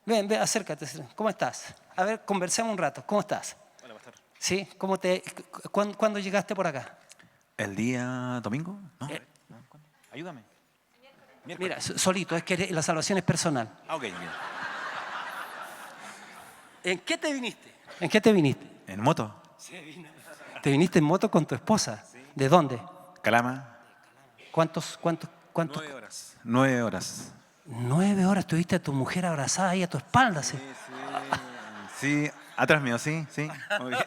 Ven, acércate. ¿Cómo estás? A ver, conversemos un rato. ¿Cómo estás? Hola, pastor. ¿Sí? ¿Cuándo llegaste por acá? ¿El día domingo? No. ¿Cuándo? Ayúdame. Mira, solito, es que la salvación es personal. Ok, bien. ¿En qué te viniste? ¿En qué te viniste? ¿En moto? ¿Te viniste en moto con tu esposa? Sí. ¿De dónde? Calama. ¿Cuántos? 9 horas. 9 horas. 9 horas tuviste a tu mujer abrazada ahí a tu espalda. Sí, sí, atrás mío, sí. Muy bien.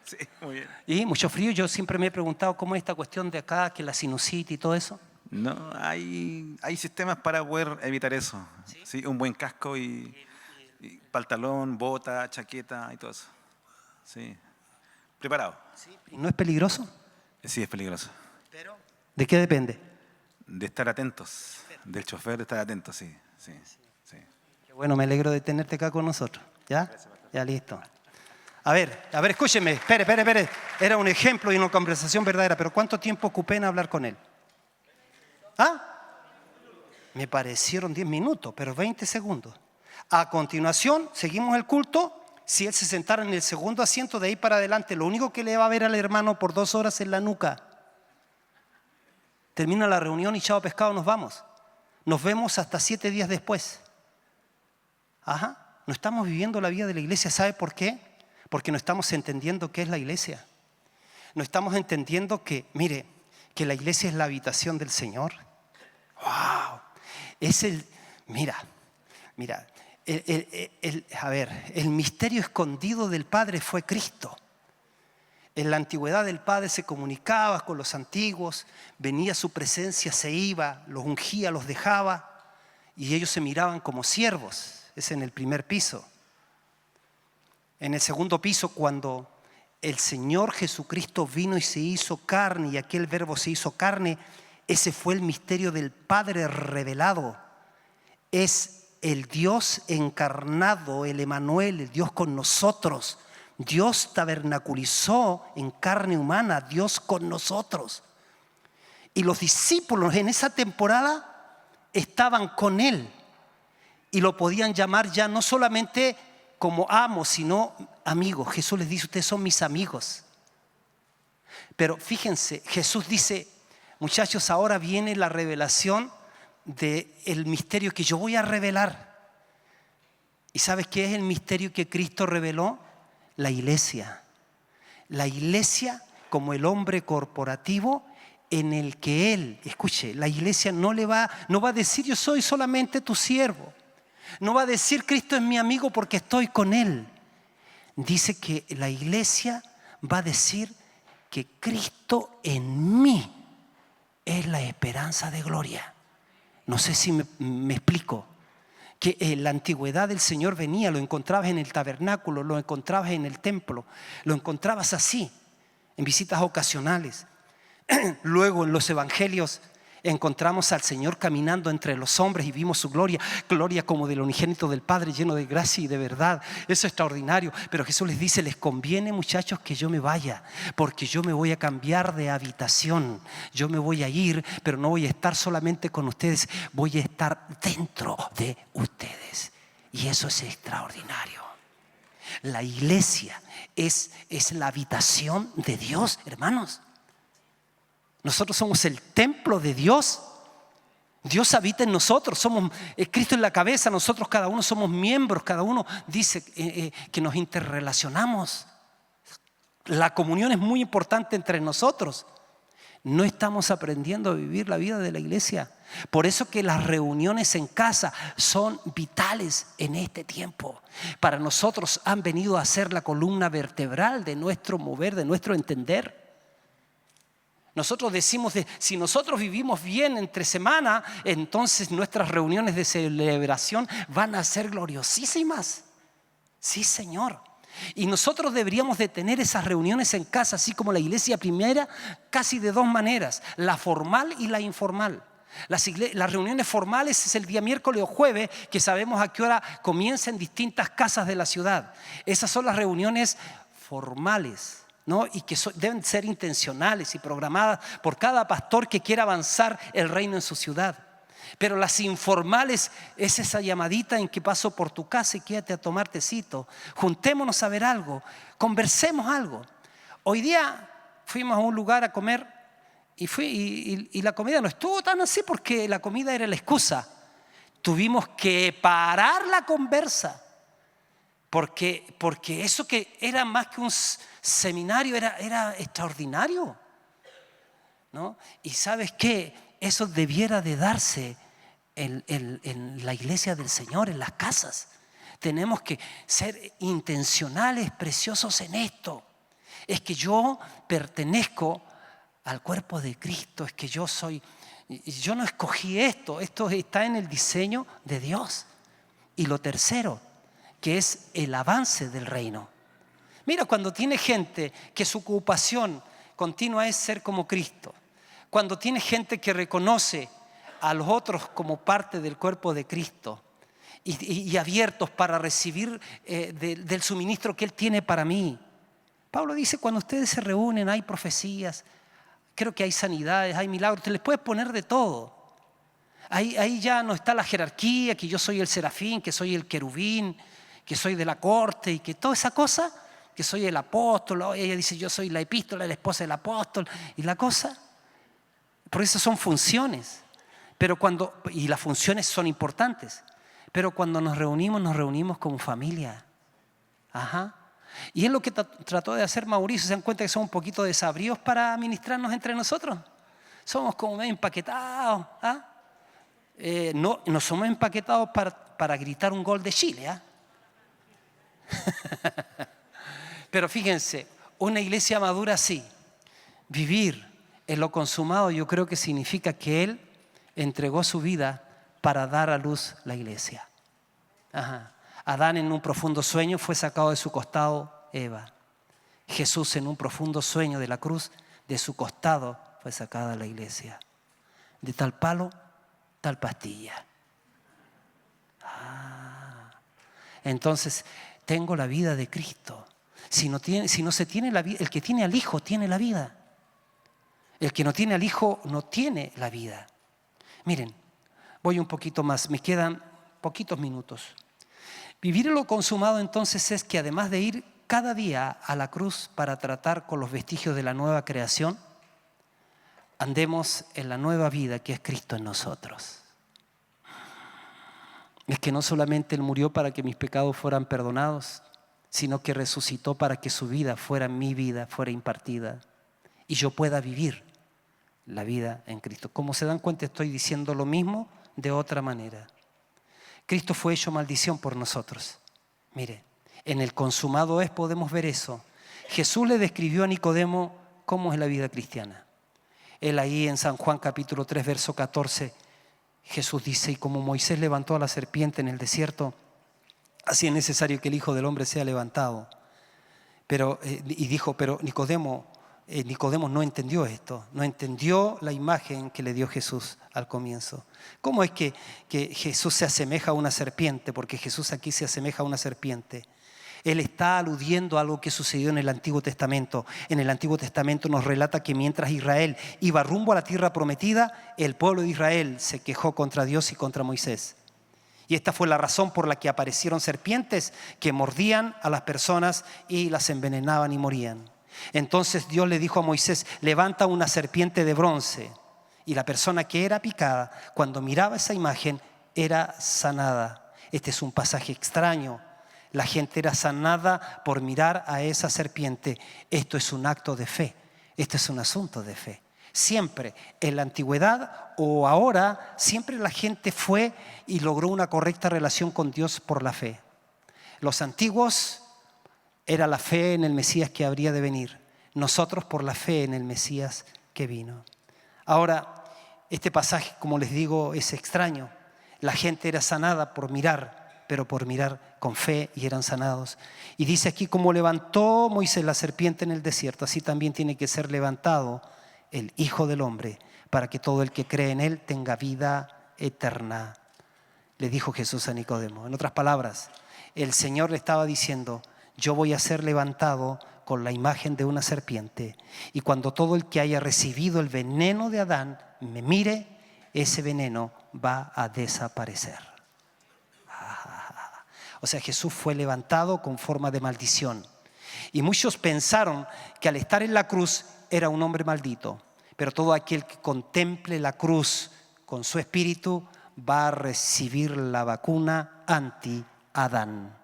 Sí, muy bien. ¿Y mucho frío? Yo siempre me he preguntado cómo es esta cuestión de acá, que la sinusitis y todo eso. No, hay sistemas para poder evitar eso. Sí, un buen casco y pantalón, bota, chaqueta y todo eso. Sí. Preparado. ¿No es peligroso? Sí, es peligroso. ¿De qué depende? De estar atentos. Del chofer de estar atentos, sí. Qué bueno, me alegro de tenerte acá con nosotros. ¿Ya? Ya listo. A ver, escúcheme. Espere. Era un ejemplo y una conversación verdadera, pero ¿cuánto tiempo ocupé en hablar con él? Me parecieron 10 minutos, pero 20 segundos. A continuación, seguimos el culto. Si él se sentara en el segundo asiento, de ahí para adelante, lo único que le va a ver al hermano por 2 horas es la nuca. Termina la reunión y chao pescado, nos vamos. Nos vemos hasta 7 días después. No estamos viviendo la vida de la iglesia. ¿Sabe por qué? Porque no estamos entendiendo qué es la iglesia. No estamos entendiendo que, mire, que la iglesia es la habitación del Señor. ¡Wow! Mira, el misterio escondido del Padre fue Cristo. En la antigüedad el Padre se comunicaba con los antiguos, venía a su presencia, se iba, los ungía, los dejaba y ellos se miraban como siervos. Es en el primer piso. En el segundo piso, cuando el Señor Jesucristo vino y se hizo carne y aquel verbo se hizo carne, ese fue el misterio del Padre revelado. Es el Dios encarnado, el Emanuel, el Dios con nosotros. Dios tabernaculizó en carne humana, Dios con nosotros. Y los discípulos en esa temporada estaban con Él y lo podían llamar ya no solamente como amos, sino amigos. Jesús les dice, ustedes son mis amigos. Pero fíjense, Jesús dice, muchachos, ahora viene la revelación del misterio que yo voy a revelar. ¿Y sabes qué es el misterio que Cristo reveló? La iglesia. La iglesia como el hombre corporativo en el que Él, escuche, la iglesia no va a decir yo soy solamente tu siervo. No va a decir Cristo es mi amigo porque estoy con Él. Dice que la iglesia va a decir que Cristo en mí es la esperanza de gloria. No sé si me explico. Que en la antigüedad el Señor venía, lo encontrabas en el tabernáculo, lo encontrabas en el templo, lo encontrabas así, en visitas ocasionales. Luego en los evangelios encontramos al Señor caminando entre los hombres y vimos su gloria, gloria como del unigénito del Padre, lleno de gracia y de verdad. Eso es extraordinario. Pero Jesús les dice, les conviene, muchachos, que yo me vaya, porque yo me voy a cambiar de habitación. Yo me voy a ir, pero no voy a estar solamente con ustedes, voy a estar dentro de ustedes. Y eso es extraordinario. La iglesia es la habitación de Dios, hermanos. Nosotros somos el templo de Dios. Dios habita en nosotros, somos Cristo en la cabeza, nosotros cada uno somos miembros, cada uno dice que nos interrelacionamos. La comunión es muy importante entre nosotros. No estamos aprendiendo a vivir la vida de la iglesia. Por eso que las reuniones en casa son vitales en este tiempo. Para nosotros han venido a ser la columna vertebral de nuestro mover, de nuestro entender. Nosotros decimos, si nosotros vivimos bien entre semana, entonces nuestras reuniones de celebración van a ser gloriosísimas. Sí, Señor. Y nosotros deberíamos de tener esas reuniones en casa, así como la iglesia primera, casi de 2 maneras, la formal y la informal. Las reuniones formales es el día miércoles o jueves, que sabemos a qué hora comienza en distintas casas de la ciudad. Esas son las reuniones formales. ¿no? Y que deben ser intencionales y programadas por cada pastor que quiera avanzar el reino en su ciudad. Pero las informales es esa llamadita en que paso por tu casa y quédate a tomar tecito. Juntémonos a ver algo, conversemos algo. Hoy día fuimos a un lugar a comer y la comida no estuvo tan así porque la comida era la excusa. Tuvimos que parar la conversa porque eso que era más que un seminario era extraordinario, ¿no? Y ¿sabes qué? Eso debiera de darse en la iglesia del Señor, en las casas. Tenemos que ser intencionales, preciosos en esto. Es que yo pertenezco al cuerpo de Cristo, es que yo no escogí esto está en el diseño de Dios. Y lo tercero, que es el avance del reino. Mira, cuando tiene gente que su ocupación continua es ser como Cristo, cuando tiene gente que reconoce a los otros como parte del cuerpo de Cristo y abiertos para recibir del suministro que Él tiene para mí. Pablo dice, cuando ustedes se reúnen hay profecías, creo que hay sanidades, hay milagros, te les puedes poner de todo. Ahí ya no está la jerarquía, que yo soy el serafín, que soy el querubín, que soy de la corte y que toda esa cosa, que soy el apóstol. Ella dice, yo soy la epístola, la esposa del apóstol y la cosa. Por eso son funciones. Y las funciones son importantes. Pero cuando nos reunimos como familia. Ajá. Y es lo que trató de hacer Mauricio. ¿Se dan cuenta que somos un poquito desabridos para administrarnos entre nosotros? Somos como medio empaquetados. ¿Ah? No somos empaquetados para gritar un gol de Chile. ¿Ah? Pero fíjense, una iglesia madura así, vivir en lo consumado, yo creo que significa que Él entregó su vida para dar a luz la iglesia. Ajá. Adán en un profundo sueño fue sacado de su costado Eva. Jesús en un profundo sueño de la cruz, de su costado fue sacada la iglesia. De tal palo, tal pastilla. Entonces, tengo la vida de Cristo. Si no se tiene la vida, el que tiene al Hijo tiene la vida. El que no tiene al Hijo no tiene la vida. Miren, voy un poquito más, me quedan poquitos minutos. Vivir en lo consumado entonces es que además de ir cada día a la cruz para tratar con los vestigios de la nueva creación, andemos en la nueva vida que es Cristo en nosotros. Es que no solamente Él murió para que mis pecados fueran perdonados, sino que resucitó para que su vida fuera mi vida, fuera impartida y yo pueda vivir la vida en Cristo. Como se dan cuenta, estoy diciendo lo mismo de otra manera. Cristo fue hecho maldición por nosotros. Mire, en el consumado es podemos ver eso. Jesús le describió a Nicodemo cómo es la vida cristiana. Él ahí en San Juan capítulo 3, verso 14, Jesús dice, y como Moisés levantó a la serpiente en el desierto, así es necesario que el Hijo del Hombre sea levantado. Pero Nicodemo no entendió esto, no entendió la imagen que le dio Jesús al comienzo. ¿Cómo es que Jesús se asemeja a una serpiente? Porque Jesús aquí se asemeja a una serpiente. Él está aludiendo a algo que sucedió en el Antiguo Testamento. En el Antiguo Testamento nos relata que mientras Israel iba rumbo a la tierra prometida, el pueblo de Israel se quejó contra Dios y contra Moisés. Y esta fue la razón por la que aparecieron serpientes que mordían a las personas y las envenenaban y morían. Entonces Dios le dijo a Moisés, levanta una serpiente de bronce. Y la persona que era picada, cuando miraba esa imagen, era sanada. Este es un pasaje extraño. La gente era sanada por mirar a esa serpiente. Esto es un acto de fe. Esto es un asunto de fe. Siempre, en la antigüedad o ahora, siempre la gente fue y logró una correcta relación con Dios por la fe. Los antiguos era la fe en el Mesías que habría de venir. Nosotros por la fe en el Mesías que vino. Ahora, este pasaje, como les digo, es extraño. La gente era sanada por mirar, pero por mirar con fe y eran sanados. Y dice aquí, como levantó Moisés la serpiente en el desierto, así también tiene que ser levantado el Hijo del Hombre, para que todo el que cree en Él tenga vida eterna. Le dijo Jesús a Nicodemo. En otras palabras, el Señor le estaba diciendo, yo voy a ser levantado con la imagen de una serpiente. Y cuando todo el que haya recibido el veneno de Adán me mire, ese veneno va a desaparecer. O sea, Jesús fue levantado con forma de maldición. Y muchos pensaron que al estar en la cruz era un hombre maldito. Pero todo aquel que contemple la cruz con su espíritu va a recibir la vacuna anti-Adán.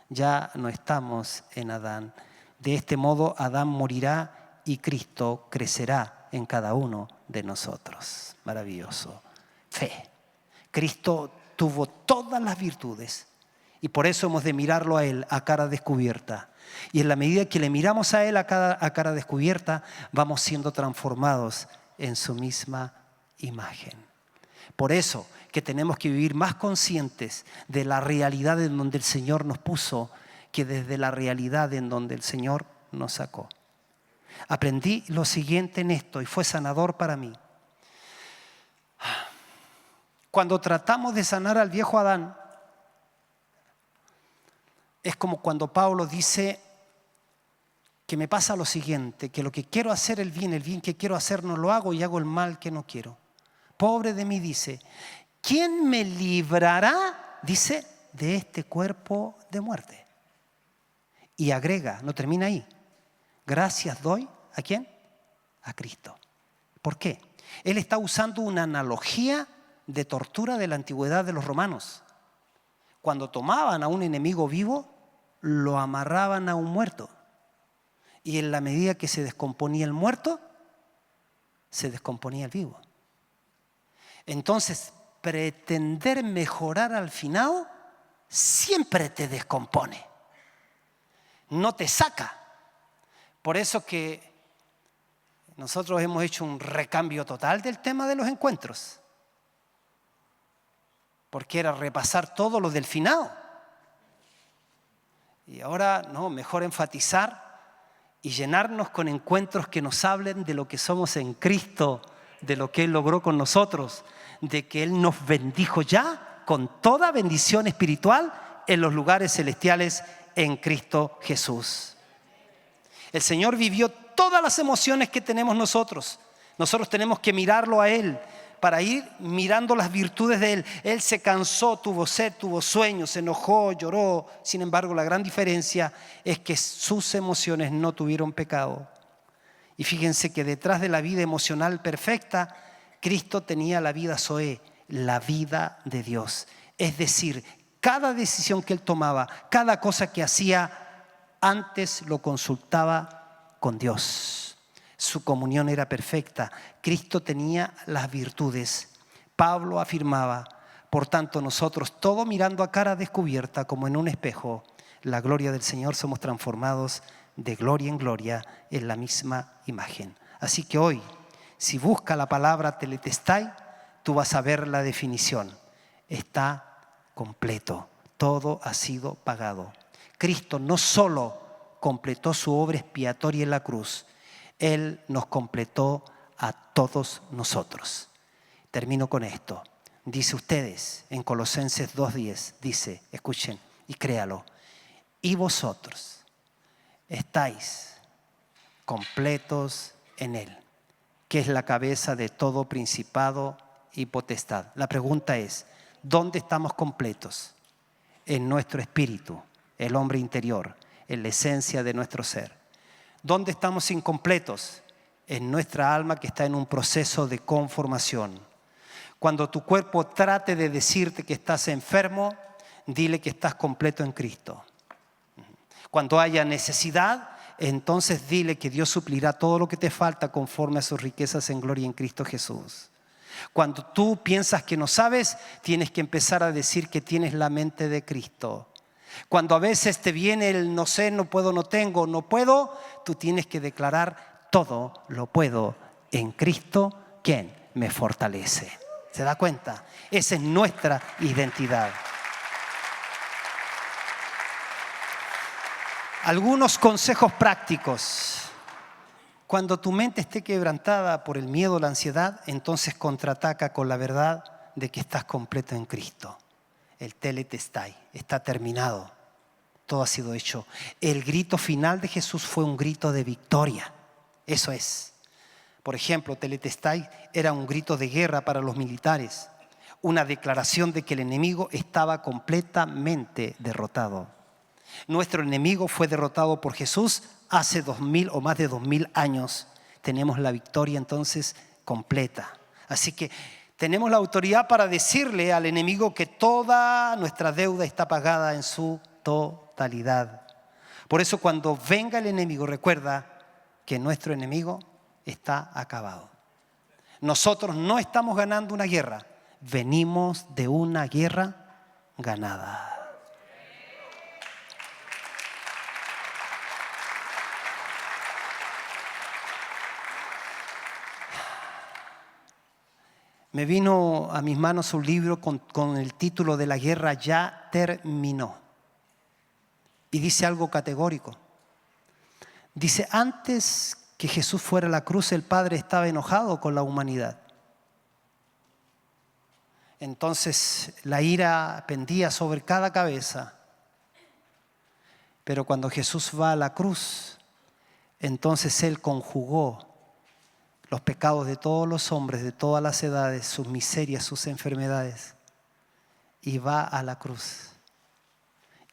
Ya no estamos en Adán. De este modo Adán morirá y Cristo crecerá en cada uno de nosotros. Maravilloso. Fe. Cristo tuvo todas las virtudes y por eso hemos de mirarlo a Él a cara descubierta. Y en la medida que le miramos a Él a cara descubierta, vamos siendo transformados en su misma imagen. Por eso que tenemos que vivir más conscientes de la realidad en donde el Señor nos puso que desde la realidad en donde el Señor nos sacó. Aprendí lo siguiente en esto y fue sanador para mí. Cuando tratamos de sanar al viejo Adán, es como cuando Pablo dice que me pasa lo siguiente, que lo que quiero hacer el bien que quiero hacer no lo hago y hago el mal que no quiero. Pobre de mí, dice, ¿quién me librará, dice, de este cuerpo de muerte? Y agrega, no termina ahí, gracias doy, ¿a quién? A Cristo. ¿Por qué? Él está usando una analogía de tortura de la antigüedad de los romanos. Cuando tomaban a un enemigo vivo, lo amarraban a un muerto. Y en la medida que se descomponía el muerto, se descomponía el vivo. Entonces, pretender mejorar al final siempre te descompone. No te saca. Por eso que nosotros hemos hecho un recambio total del tema de los encuentros. Porque era repasar todo lo del finado. Y ahora, no, mejor enfatizar y llenarnos con encuentros que nos hablen de lo que somos en Cristo, de lo que Él logró con nosotros, de que Él nos bendijo ya con toda bendición espiritual en los lugares celestiales en Cristo Jesús. El Señor vivió todas las emociones que tenemos nosotros. Nosotros tenemos que mirarlo a Él para ir mirando las virtudes de Él. Él se cansó, tuvo sed, tuvo sueño, se enojó, lloró. Sin embargo, la gran diferencia es que sus emociones no tuvieron pecado. Y fíjense que detrás de la vida emocional perfecta, Cristo tenía la vida Zoé, la vida de Dios. Es decir, cada decisión que Él tomaba, cada cosa que hacía, antes lo consultaba con Dios. Su comunión era perfecta. Cristo tenía las virtudes. Pablo afirmaba, por tanto nosotros, todo mirando a cara descubierta como en un espejo, la gloria del Señor, somos transformados de gloria en gloria en la misma imagen. Así que hoy, si busca la palabra teletestai, tú vas a ver la definición. Está completo. Todo ha sido pagado. Cristo no solo completó su obra expiatoria en la cruz, Él nos completó a todos nosotros. Termino con esto. Dice ustedes en Colosenses 2:10, dice, escuchen y créalo, y vosotros estáis completos en Él, que es la cabeza de todo principado y potestad. La pregunta es, ¿dónde estamos completos? En nuestro espíritu, el hombre interior, en la esencia de nuestro ser. ¿Dónde estamos incompletos? En nuestra alma que está en un proceso de conformación. Cuando tu cuerpo trate de decirte que estás enfermo, dile que estás completo en Cristo. Cuando haya necesidad, entonces dile que Dios suplirá todo lo que te falta conforme a sus riquezas en gloria en Cristo Jesús. Cuando tú piensas que no sabes, tienes que empezar a decir que tienes la mente de Cristo. Cuando a veces te viene el no sé, no puedo, no tengo, no puedo, tú tienes que declarar todo lo puedo en Cristo, quien me fortalece. ¿Se da cuenta? Esa es nuestra identidad. Algunos consejos prácticos. Cuando tu mente esté quebrantada por el miedo o la ansiedad, entonces contraataca con la verdad de que estás completo en Cristo. El teletestai está terminado. todo ha sido hecho. El grito final de Jesús fue un grito de victoria. Eso es. Por ejemplo, Tetelestai era un grito de guerra para los militares, una declaración de que el enemigo estaba completamente derrotado. Nuestro enemigo fue derrotado por Jesús hace 2000 o más de 2000 años. Tenemos la victoria entonces completa. Así que tenemos la autoridad para decirle al enemigo que toda nuestra deuda está pagada en su totalidad. Por eso cuando venga el enemigo, recuerda que nuestro enemigo está acabado. Nosotros no estamos ganando una guerra, venimos de una guerra ganada. Me vino a mis manos un libro con el título de La guerra ya terminó. Y dice algo categórico. Dice, antes que Jesús fuera a la cruz, el Padre estaba enojado con la humanidad. Entonces la ira pendía sobre cada cabeza. Pero cuando Jesús va a la cruz, entonces Él conjugó los pecados de todos los hombres, de todas las edades, sus miserias, sus enfermedades, y va a la cruz.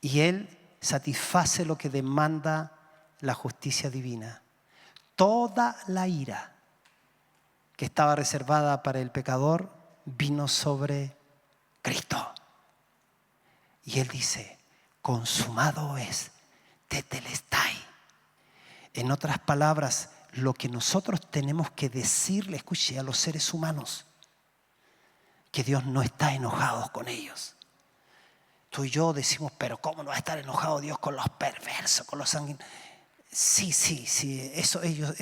Y Él satisface lo que demanda la justicia divina. Toda la ira que estaba reservada para el pecador vino sobre Cristo. Y Él dice, consumado es, tetelestai. En otras palabras, lo que nosotros tenemos que decirle, escuche, a los seres humanos, que Dios no está enojado con ellos. Tú y yo decimos, pero ¿cómo no va a estar enojado Dios con los perversos, con los sanguinarios? Sí, eso ellos,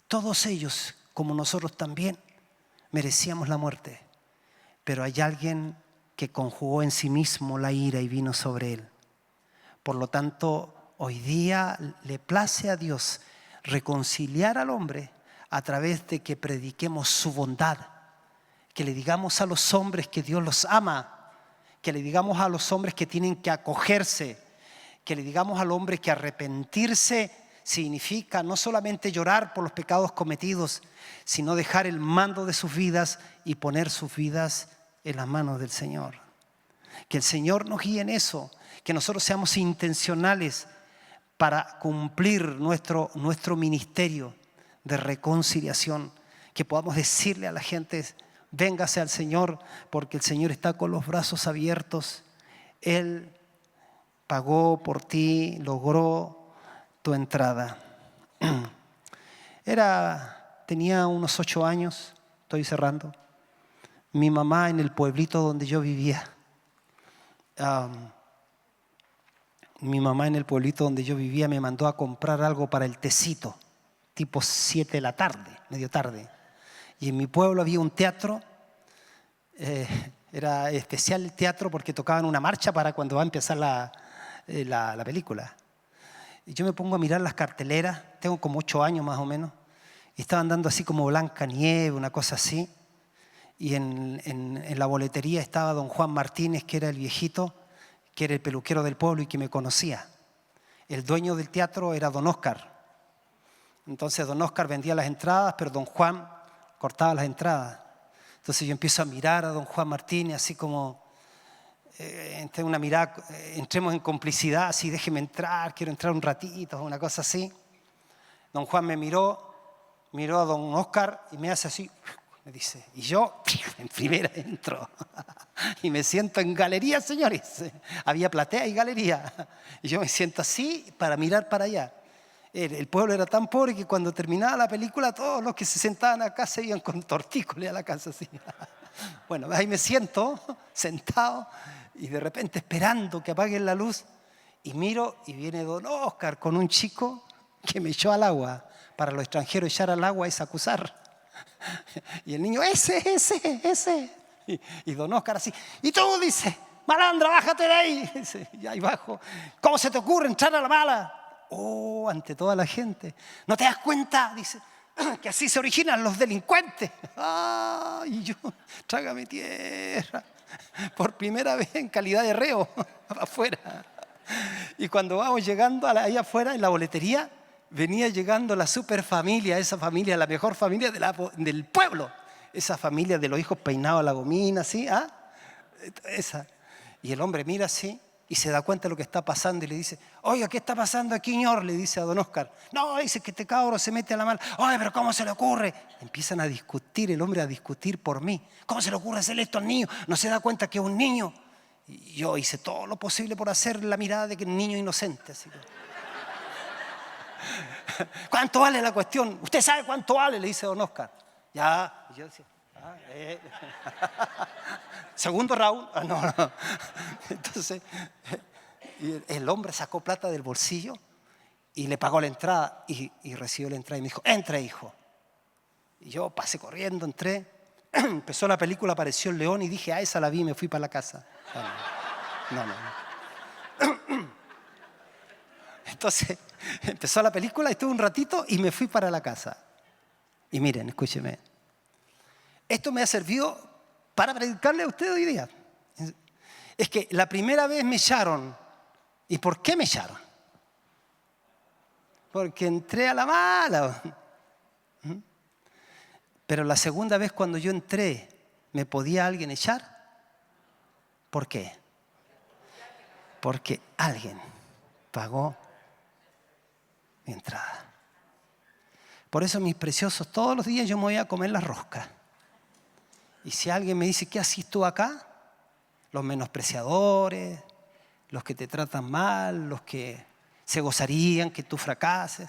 todos ellos, como nosotros también, merecíamos la muerte. Pero hay alguien que conjugó en sí mismo la ira y vino sobre él. Por lo tanto, hoy día le place a Dios reconciliar al hombre a través de que prediquemos su bondad, que le digamos a los hombres que Dios los ama, que le digamos a los hombres que tienen que acogerse, que le digamos al hombre que arrepentirse significa no solamente llorar por los pecados cometidos, sino dejar el mando de sus vidas y poner sus vidas en las manos del Señor. Que el Señor nos guíe en eso, que nosotros seamos intencionales para cumplir nuestro ministerio de reconciliación, que podamos decirle a la gente, véngase al Señor, porque el Señor está con los brazos abiertos. Él pagó por ti, logró tu entrada. Tenía unos 8 años, estoy cerrando. Mi mamá en el pueblito donde yo vivía, me mandó a comprar algo para el tecito, tipo 7 de la tarde, medio tarde. Y en mi pueblo había un teatro, era especial el teatro porque tocaban una marcha para cuando va a empezar la película. Y yo me pongo a mirar las carteleras, tengo como 8 años más o menos, y estaban dando así como Blancanieves, una cosa así. Y en la boletería estaba don Juan Martínez, que era el viejito, que era el peluquero del pueblo y que me conocía. El dueño del teatro era don Oscar. Entonces don Oscar vendía las entradas, pero don Juan cortaba las entradas. Entonces yo empiezo a mirar a don Juan Martínez, así como entre una mirada, entremos en complicidad, así déjeme entrar, quiero entrar un ratito, una cosa así. Don Juan me miró a don Oscar y me hace así, me dice, y yo en primera entro y me siento en galería, señores. Había platea y galería. Y yo me siento así para mirar para allá. El pueblo era tan pobre que cuando terminaba la película todos los que se sentaban acá se iban con tortícolis a la casa así. Bueno, ahí me siento sentado y de repente esperando que apaguen la luz y miro y viene don Oscar con un chico que me echó al agua. Para los extranjeros echar al agua es acusar. Y el niño, ese. Y don Oscar así, y tú, dice, malandra, bájate de ahí. Dice, y ahí bajo, ¿cómo se te ocurre entrar a la mala? Oh, ante toda la gente. ¿No te das cuenta? Dice, que así se originan los delincuentes. Ah, y yo, trágame tierra. Por primera vez en calidad de reo, afuera. Y cuando vamos llegando ahí afuera, en la boletería, venía llegando la super familia, esa familia, la mejor familia del pueblo. Esa familia de los hijos peinados a la gomina, ¿sí? ¿Ah? Esa. Y el hombre mira así y se da cuenta de lo que está pasando y le dice, oiga, ¿qué está pasando aquí, señor? Le dice a don Oscar. No, dice que este cabro se mete a la mala. Oye, pero ¿cómo se le ocurre? Empiezan a discutir, el hombre a discutir por mí. ¿Cómo se le ocurre hacerle esto al niño? ¿No se da cuenta que es un niño? Y yo hice todo lo posible por hacer la mirada de que un niño inocente. Así que... ¿Cuánto vale la cuestión? ¿Usted sabe cuánto vale? Le dice don Oscar. Ya, y yo decía, segundo round. No. Entonces, el hombre sacó plata del bolsillo y le pagó la entrada y recibió la entrada y me dijo, entra, hijo. Y yo pasé corriendo, entré. Empezó la película, apareció el león y dije, esa la vi y me fui para la casa. No. Entonces, empezó la película, estuve un ratito y me fui para la casa. Y miren, escúcheme. Esto me ha servido para predicarle a ustedes hoy día. Es que la primera vez me echaron. ¿Y por qué me echaron? Porque entré a la mala. Pero la segunda vez cuando yo entré, ¿me podía alguien echar? ¿Por qué? Porque alguien pagó mi entrada. Por eso, mis preciosos, todos los días yo me voy a comer la rosca. Y si alguien me dice, ¿qué haces tú acá? Los menospreciadores, los que te tratan mal, los que se gozarían que tú fracases.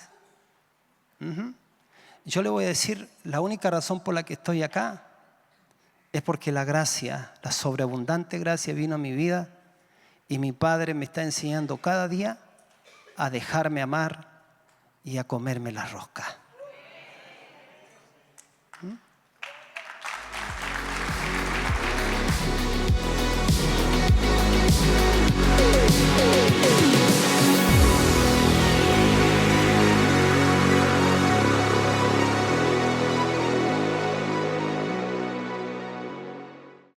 Yo le voy a decir, la única razón por la que estoy acá es porque la gracia, la sobreabundante gracia vino a mi vida y mi Padre me está enseñando cada día a dejarme amar y a comerme la rosca.